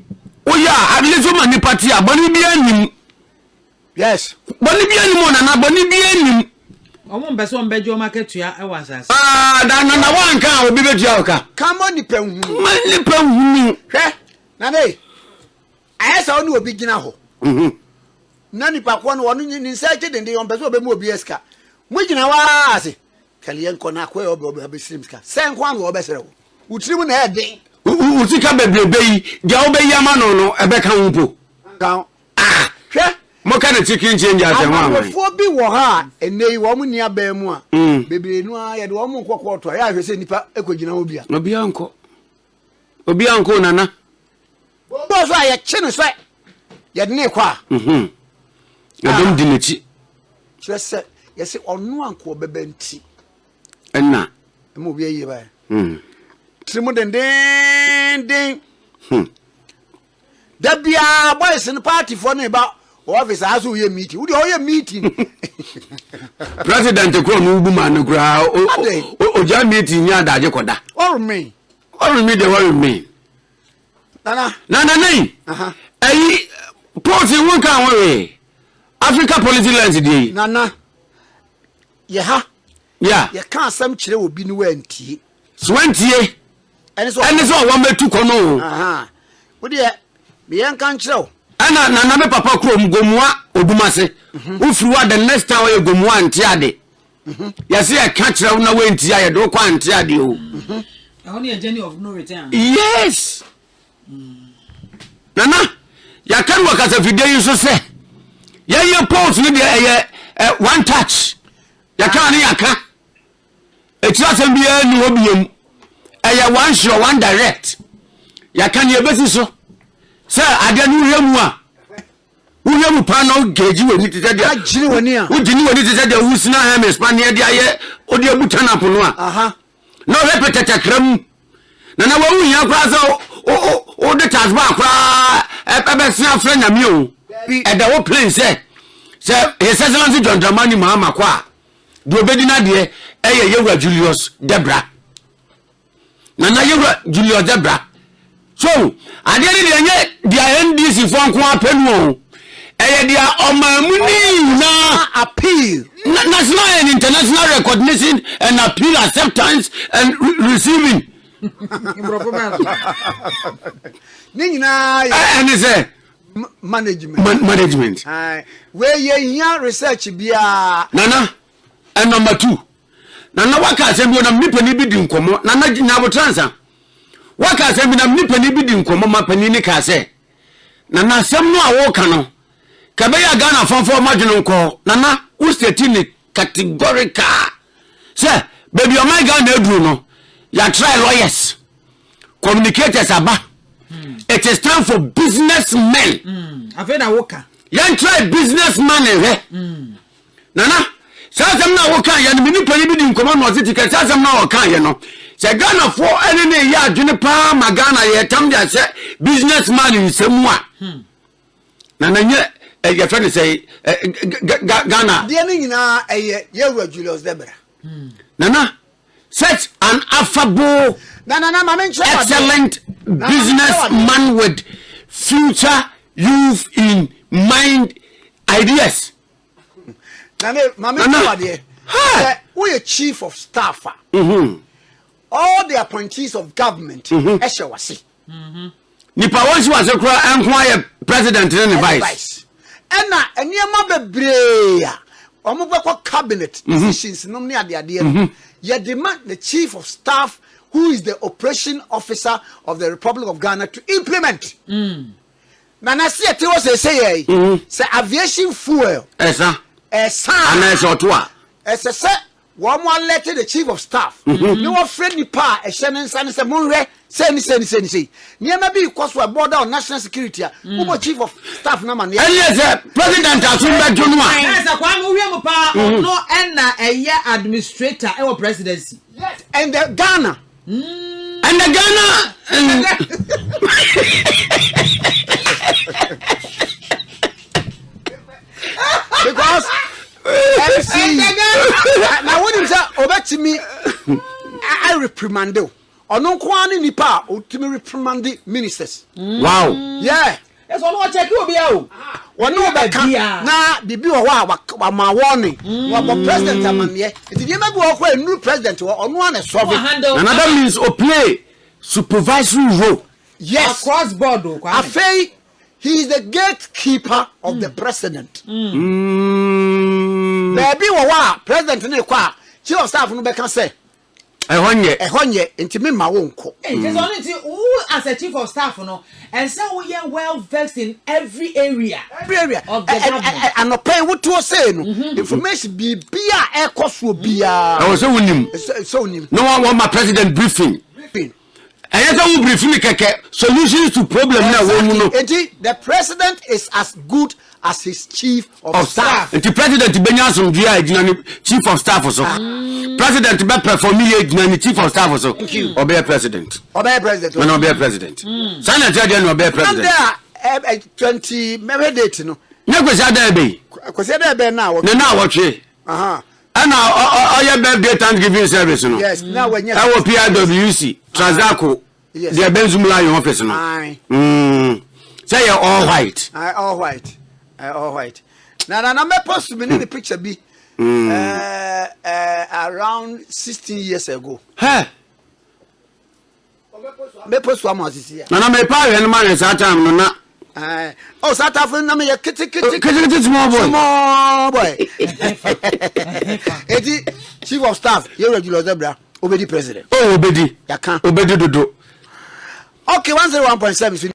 uya at least manipa ti abani bi anim. Yes. Boni bi anim nana boni bi anim. Omo mbe so mbejo maketua e wasase. Ah, da na wanka obi betua oka. Come on nipa hu. Nipa hu. Hwe. Na ne. Ayesa oni obi gina ho. Na nipa ko no wonu ni nsa chedende yon pese obe mu obi eska. Mu gina wa ase. Kaliye nko na ko obi abesirim ska. Se nko anu obesere wo. Utirimu na ede. Utika bebrebe yi, dia obeyi ama no no ebe ka wumpo. Kan. Ah, Hwe. mo ka na chicken change atem wa. Amafo bi wo ha enei wo mu nia ba mu a. Bebre nu a ye de wo mu nkokọ to ya hwe se nipa ekogina obi a. Obi anko. Obi anko nana. Bo so aye chine so. Ye de ne kwa. Adom dinechi. Twese ye se onu anko bebanti. Enna. Mo bi ye ba. Trimu den. Da bia boys in party for ne ba office aso ye meeting. Wo ye meeting. President ko no ubu man kura o ja meeting ya daje koda. Or me. Or me the worry me. Nana. Nana. Ayi port won kan we. Africa policy lens dey. Nana. Ye ha. Yeah. Ye kan asem kire obi ni wantie. So wantie. Ene so wa metu kono. Wo de me yan kan kire o. Ana na me papa krom gomua odumase. Ufiri wa the next time we gomua anti ade. Ya se e ka kire na we anti ade do kwa anti ade o. Only a journey of no return. Yes. Nana, ya kan wakasa video yi so se. Ya ye pause ni de one touch. Ya kan ni aka. Etira sem bia ni obiem. One sure one direct. Ya kan ye besi so. Sir, ade nu hwemu a. Hwemu pa no geji woni tete dia. Ajini woni a. Ujini woni tete dia wusina ha me Spania dia ye odi abutana pono a. No repetata kram. Na wawu nya kwa so o de tasba kwa ebe sia afra nyame o. E da wo plane say His Excellency John Dramani Mahama kwa. Do obedi na de Yewura Julius Debra. Na Yewura Julius Debra. So, ade de dia NDC fo nko apenu o. Dia omamuni na appeal. National and international recognition and appeal acceptance and receiving. Nina and say management. Where ye research bia. Nana, and number 2. Nana waka se bi na mnipa ni bi di nkomo. Nana nyabo transa. Waka se bi na mnipa ni bi di nkomo mapani ni ka se. Nana asem no a wo ka no. Ka be ya Ghana fonfo madweno nko. Nana wo state ni categorical. Say, baby o my Ghana eduru no. Ya try lawyers. Communicators aba. It is time for businessmen. Afena woka. Yan try businessman Nana, sasam na woka ya ni nipa ni bi di nkomo no city ka sasam na woka ye no. Se Ghana for ene ne ya adwene pa ma Ghana ye tam dia se businessman nsemu a. Nana nye ye friend say Ghana. Dia ni nyina Yewura Julius Debra. Nana, such an affable excellent businessman with future youth in mind ideas. We are chief of staff. All the appointees of government. nipa wonsi wa se kura enko aye president ne vice ena eniema bebre a omobekọ cabinet decisions no ne ade ye demand the chief of staff who is the operation officer of the Republic of Ghana to implement na na see ete wo say aviation fuel ana so to a say one more letter the chief of staff no one friendly pa e hye ne nsa ne say monhwe say niema bi because we border on national security who chief of staff na man president asumba jonu a yes kwa no wie mo pa no na eye administrator e wo presidency and the Ghana because now when you say obetimi I reprimand you ono ko ani nipa otimi reprimand ministers wow yeah yes ono check obi a o ono be kan na bibi wo wa ma warning wa president amane enti dey magu wo kwa new president ono an solve another means o play supervisory role yes across board o kwa afei he is the gatekeeper of the president baby wa president ne kwa chief of staff no be kan say ehonye ntimi ma wo nko just only who as a chief of staff no and say we are well versed in every area of the government and pay what to say no information be a ekoso bia I was so unim no one want my president briefing and yes I will briefing keke solutions to problem na wo mu no the president is as good as his chief of staff. The president benya asomdua agina chief of staff so. President be perform ye agina chief of staff so. Obey president. When obey president. Sana tell no obey president. And there 20 maybe date no. Na kwesi ada be. Kwesi ada be na wo. Na wotwe. And now birthday Thanksgiving service no. Yes, now when you I PIWC Transaco. Yes. The Benzumla in office no. Say all white. All white. All right. Now, me post me the picture be around 16 years ago. Hey. Me post one more this year. Now, me pa when man is that time no na. Oh, South Africa na me kitty small boy. Eti chief of staff, you regular zebra, obedi president. Oh, obedi. Yaka. Obedi dodo. Okay, 101.7.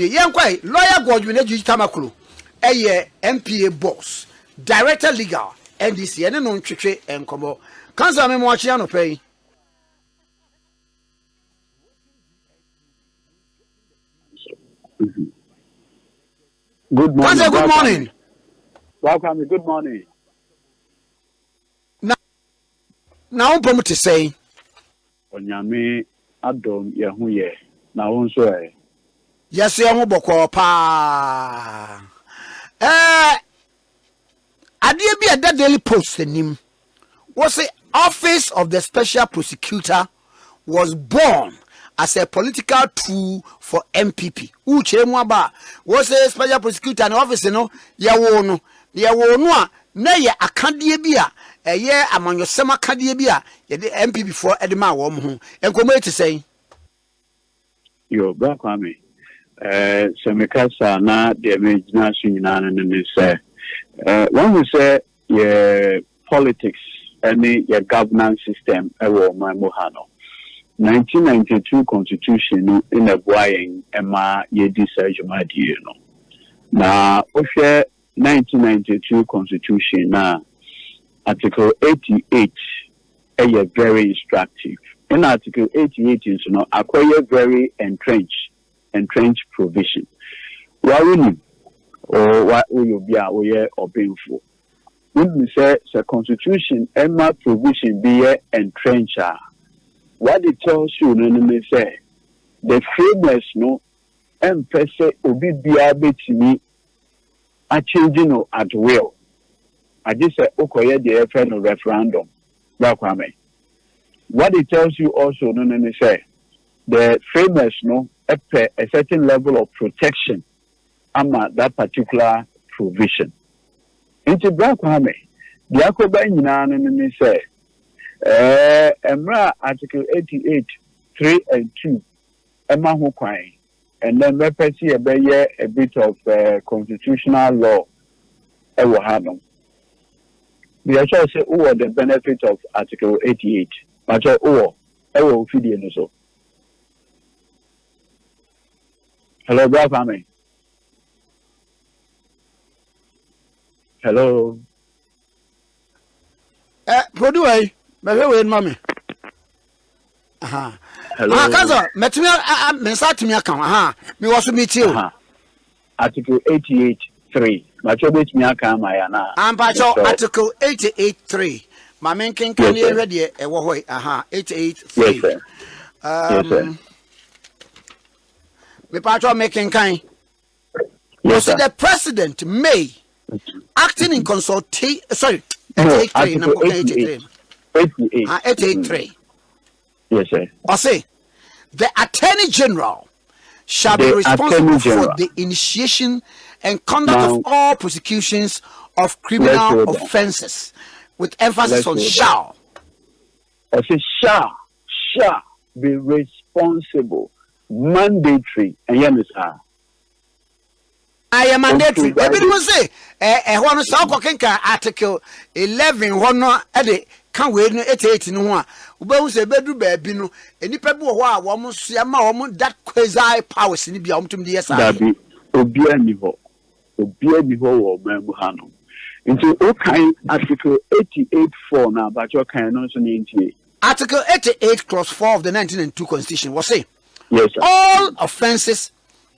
Yankwai lawyer Godwin Eji Tamakulu MPA boss director legal NDC ene no ntwetwe enkomo kansa me mo achia no pay Good morning. Kansa, good morning. Welcome. Good morning. Na unpomu te say Onyame adom ye hu ye na won so e yes, young boko pa. Adia be a Daily Post nim was the office of the special prosecutor was born as a political tool for MPP. Uche mwaba was a special prosecutor and office no ya wono na ye akadie bia ye amanyosema akadie bia ye the MPP for edema wo ho enkomo ti say yo bra kwame semekasa na de imagine nyina ne say when we say your politics and your governance system ewo mohano 1992 constitution in a boying ema ye disajumadi no na ohwe 1992 constitution na article 88 is very instructive. In article 88 is no acquire very entrenched provision. Why will or what will you be aware or painful? When we say the constitution emma provision be entrenched, what it tells you no say the framers no empese obi bia betimi a changing at will. I just say okay the FN referendum. What it tells you also no say the framers no a certain level of protection ama that particular provision. Into Black Kwame, the Akoba nyina no say Emra Article 88, 3 and 2. Emma Hukwai. And then repeti a bit of constitutional law. Ewo hanom. We actually say who the benefit of Article 88. But ewo fidi no so. Hello, brother. Hello. Produce, me mami. Aha. Hello. Kaza, metumi mensatumi aka me waso metie o. Article 88.3. Macho betumi aka ma ya na. Ampacho Article 88.3. Ma menken kan ye hwede e wo hoi. 88.3. Yes, sir. Yes, sir. Me pacho making kind. Yes, sir. The president may, acting in consultation, sorry, No, 88.3, number 88. 88.3. Yes, sir. Or say, the Attorney General shall be responsible for the initiation and conduct of all prosecutions of criminal offences, with emphasis on shall. I say shall be responsible, mandatory, and yes, sir. I am mandatory. Everyone say, one so Article 11, one can wait 88 in one. Ube say bedroom baby no, any people who are almost that quasi powers in the to the SI. Dabi, Obia Nivo or Membuhano. Into okay, Article 88.4 now, but your kind also need Article 88, Clause 4 of the 1902 Constitution was say, yes, sir. All offences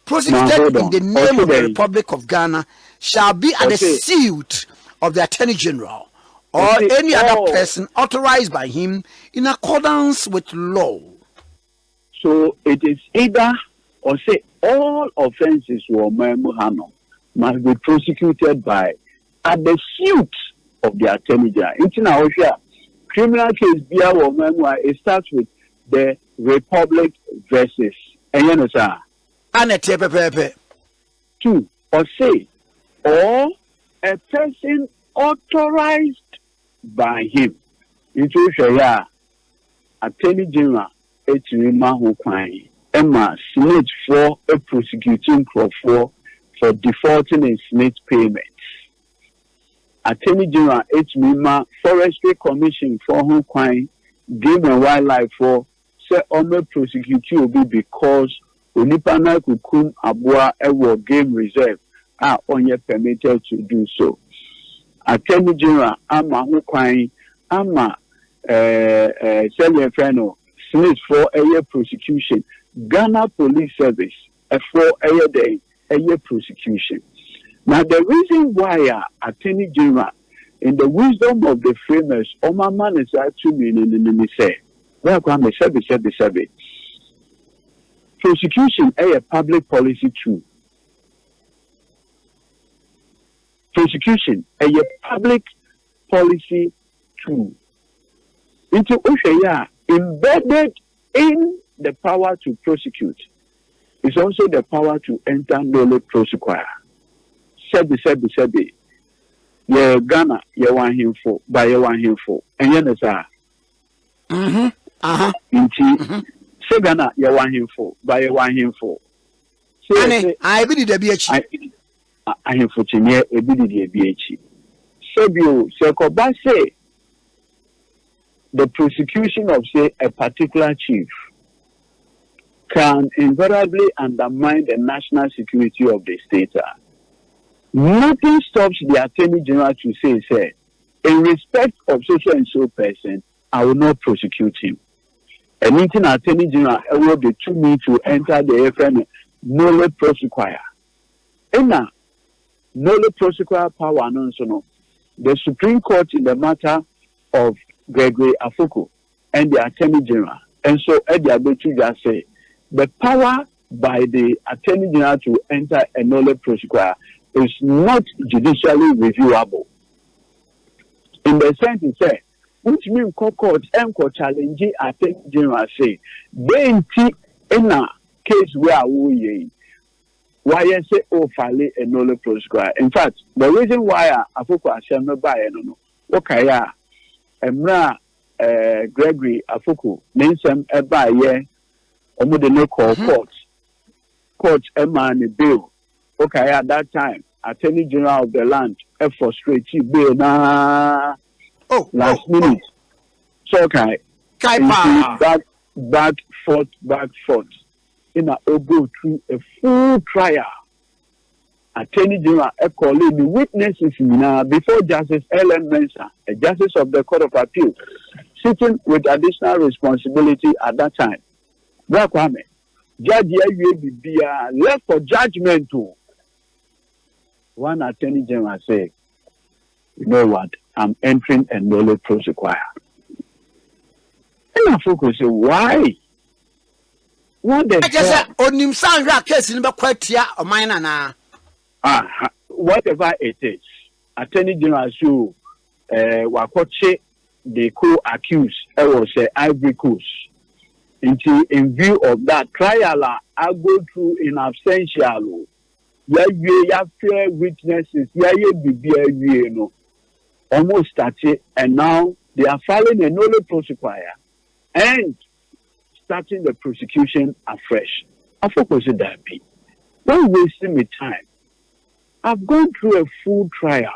prosecuted in the name of the Republic of Ghana shall be at the suit of the Attorney General or any other person authorized by him in accordance with law. So it is either or say all offences must be prosecuted by at the suit of the Attorney General. In our criminal case, it starts with the Republic versus two, or say, or a person authorized by him. Into Attorney General, Emma snitch for a prosecuting for defaulting in snitch payments. Attorney General Forestry Commission for Hong Kong, Game and Wildlife for say only prosecute you be because Onipana Kukum Abua Ewo Game Reserve are only permitted to do so. Attorney General Ama Hong Kong Ama Freno snitch for a year prosecution. Ghana Police Service for a year day a year prosecution. Now, the reason why Attorney General, in the wisdom of the framers, Omaman is actually in say, welcome, the prosecution is a public policy tool. Prosecution is a public policy tool. Into Oshaya, embedded in the power to prosecute, is also the power to enter nolo prosequire. Sebi. Ye Ghana, ye want him for, by ye want him for. And yen is Inti, say Ghana, ye want him for, by ye want him for. I believe the BH. I am for Chine, a biddy the BH. Sebio, Sekoba say, the prosecution of, say, a particular chief can invariably undermine the national security of the state. Nothing stops the Attorney General to say, in respect of so and so person, I will not prosecute him. And meeting Attorney General will be to me to enter the FN no prosequire. And now, no prosequire power announced. The Supreme Court in the matter of Gregory Afoko and the Attorney General. And so Eddie Abetu just say the power by the Attorney General to enter a no prosequire is not judicially reviewable. In the sense it says, which means court and challenge Attorney General say, they in a case where we why you say file a no prosequire. In fact, the reason why I focus on no buy no okay emra Gregory Afuku, Ninsem Eba ye, Omo de no call court Emma bill. Okay, at that time, Attorney General of the land, frustrate bill na last minute. So okay, back forth. In a go through a full trial. Attorney General calling the witnesses before Justice Ellen Mensah, a justice of the Court of Appeal, sitting with additional responsibility at that time. Kwame, Judge left for judgment too. One Attorney General said, "You know what? I'm entering a nolle prosequia." And I focus say, why? What the whatever it is, Attorney General show Wakoche the co-accused was Ivory Coast. In view of that trial, I go through in absentia. Yeah, fair witnesses. Yeah, almost started, and now they are filing a nolle prosequia and starting the prosecution afresh. I focus on that. Don't waste me time. I've gone through a full trial.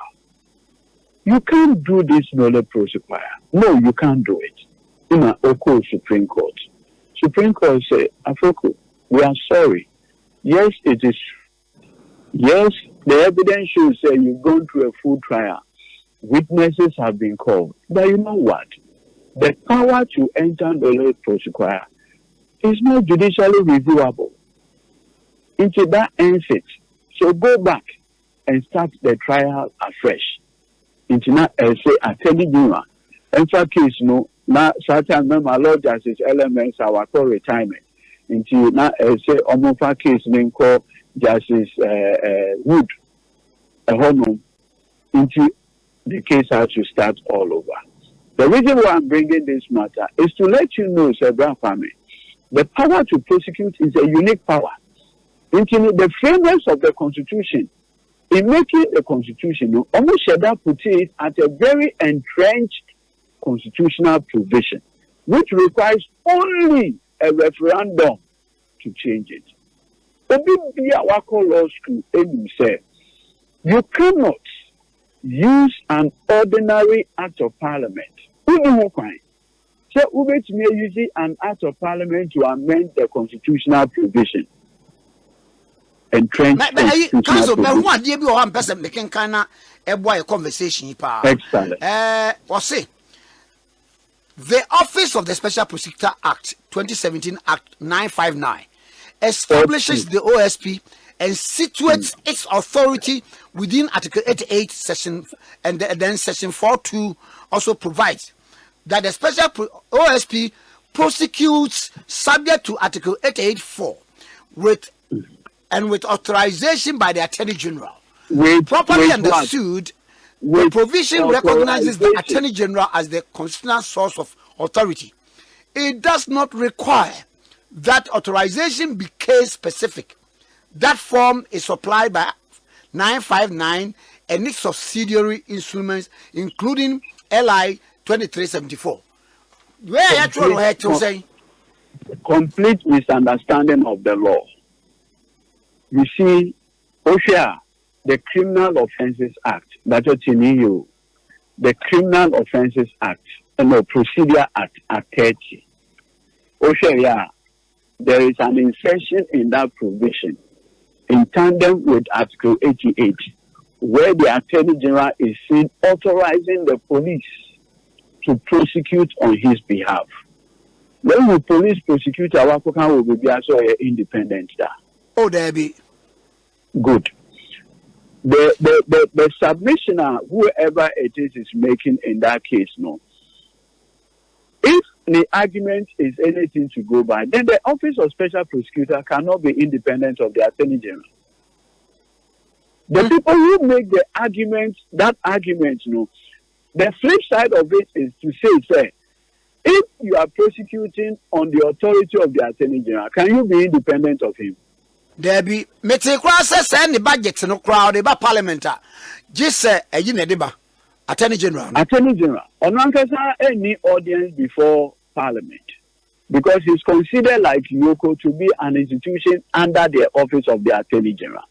You can't do this nolle prosequia. No, you can't do it. In an Oko Supreme Court. Supreme Court say, Afoko, we are sorry. Yes, it is. Yes, the evidence shows that you've gone through a full trial. Witnesses have been called. But you know what? The power to enter nolle prosequia is not judicially reviewable. Into that ends it. So go back and start the trial afresh. Into that say Attorney General. In fact, case no, now certain member Lord Justice elements our call retirement. Into now say Omofa case name call Justice Wood a honor. Into the case has to start all over. The reason why I'm bringing this matter is to let you know, Sir Brown Family, the power to prosecute is a unique power. Into the frameworks of the Constitution, in making the Constitution, almost Shada put it at a very entrenched constitutional provision, which requires only a referendum to change it. Law School said, you cannot use an ordinary act of parliament. So, Ubet may use an act of parliament to amend the constitutional provision. Entrenched council, but one dear be one person making kind of a conversation. The Office of the Special Prosecutor Act 2017 Act 959 establishes the OSP and situates its authority within Article 88 section, and then section 42 also provides that the special OSP prosecutes subject to Article 88(4) with authorization by the Attorney General. Properly understood, the provision recognizes the Attorney General as the constitutional source of authority. It does not require that authorization be case specific. That form is supplied by 959 and its subsidiary instruments, including LI 2374. Where are you to say? Complete misunderstanding of the law. You see, OSHA, the Criminal Offences Act, that's what you need. The Criminal Offences Act, Procedure Act 30. OSHA, yeah, there is an insertion in that provision in tandem with Article 88, where the Attorney General is seen authorizing the police to prosecute on his behalf. When the police prosecute, our African will be also independent. Oh, there be good. The submissioner, whoever it is making in that case, no. If the argument is anything to go by, then the Office of Special Prosecutor cannot be independent of the Attorney General. The people who make the argument, that argument, no. The flip side of it is to say, if you are prosecuting on the authority of the Attorney General, can you be independent of him? There be Metekra send the budget no crowd about parliament. Just say a yinediba. Attorney General. Attorney General. Onankasa any audience before Parliament because he's considered like local to be an institution under the office of the Attorney General.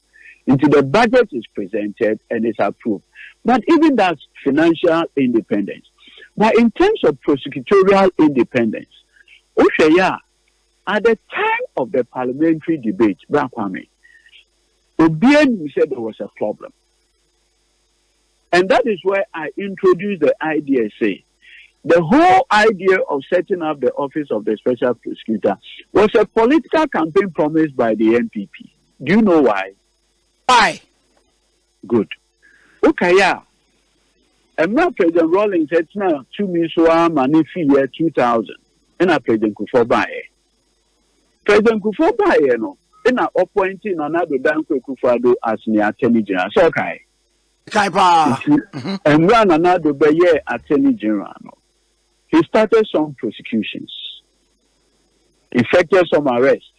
Until the budget is presented and is approved. But even that's financial independence. But in terms of prosecutorial independence, Oshaya, at the time of the parliamentary debate, Kwame, Obian said there was a problem. And that is where I introduced the idea, say, the whole idea of setting up the office of the special prosecutor was a political campaign promised by the NPP. Do you know why? Why? Good. Okay, yeah. And now President Rawlings said now 2 million money fee year 2000. And now President Kufuor President Kufuor no. And now appointing another Danko Kufuor as the Attorney General. So okay. And run another year Attorney General. No. He started some prosecutions, effected some arrests.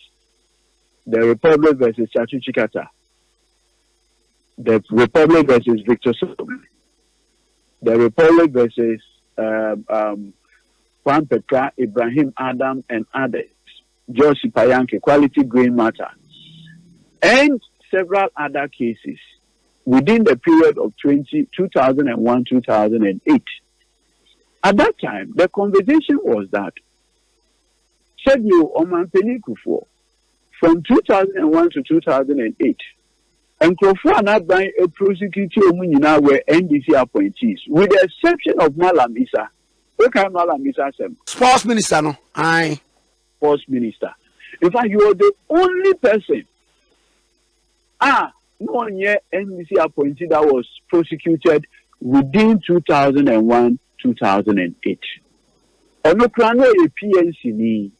The Republic versus Chachu Chikata. The Republic versus Victor Solomon. The Republic versus Juan Petra, Ibrahim Adam, and others. George Payanke, Quality Grain Matter. And several other cases within the period of 2001-2008. At that time, the conversation was that Sergio Omanpeni Kufuor, from 2001 to 2008, and Kufuor not buying a prosecutor were NDC appointees, with the exception of Malam Issa. Okay, Malam Issa, Sports Minister, no? Aye. Sports Minister. In fact, you are the only person. No one yet NDC appointee that was prosecuted within 2001-2008. Onokrano a PNC ni.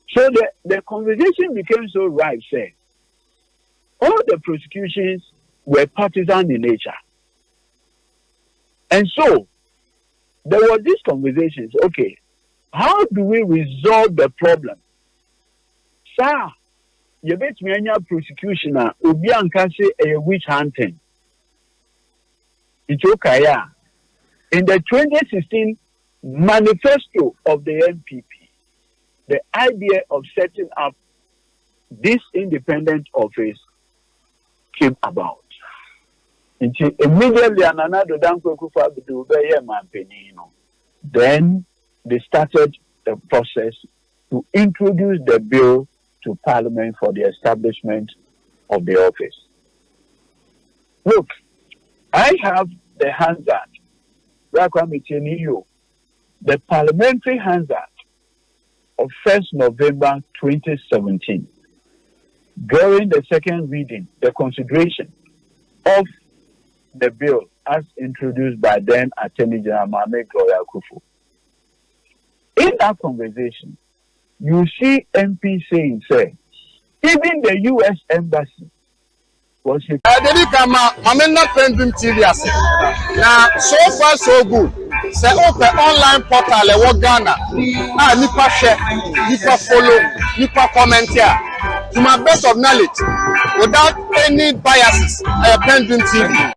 So the conversation became so ripe, say, all the prosecutions were partisan in nature. And so, there were these conversations, okay, how do we resolve the problem? Sir, you bet me any prosecution, Ubi Ankasi a witch hunting. It's okay, yeah. In the 2016 manifesto of the NPP, the idea of setting up this independent office came about. Until immediately another Danko Kufuor then they started the process to introduce the bill to Parliament for the establishment of the office. Look, I have the Hansard, the Parliamentary Hansard of 1st November 2017. During the second reading, the consideration of the bill as introduced by then Attorney General Mohammed Gloria Kufuor. In that conversation, you see MP saying, say, even the U.S. Embassy was a... I'm not PENDREAM TV. Now, so far, so good. Say, open online portal, Ghana. Nipa share, Nipa follow, Nipa comment here. To my best of knowledge, without any biases, PENDREAM TV.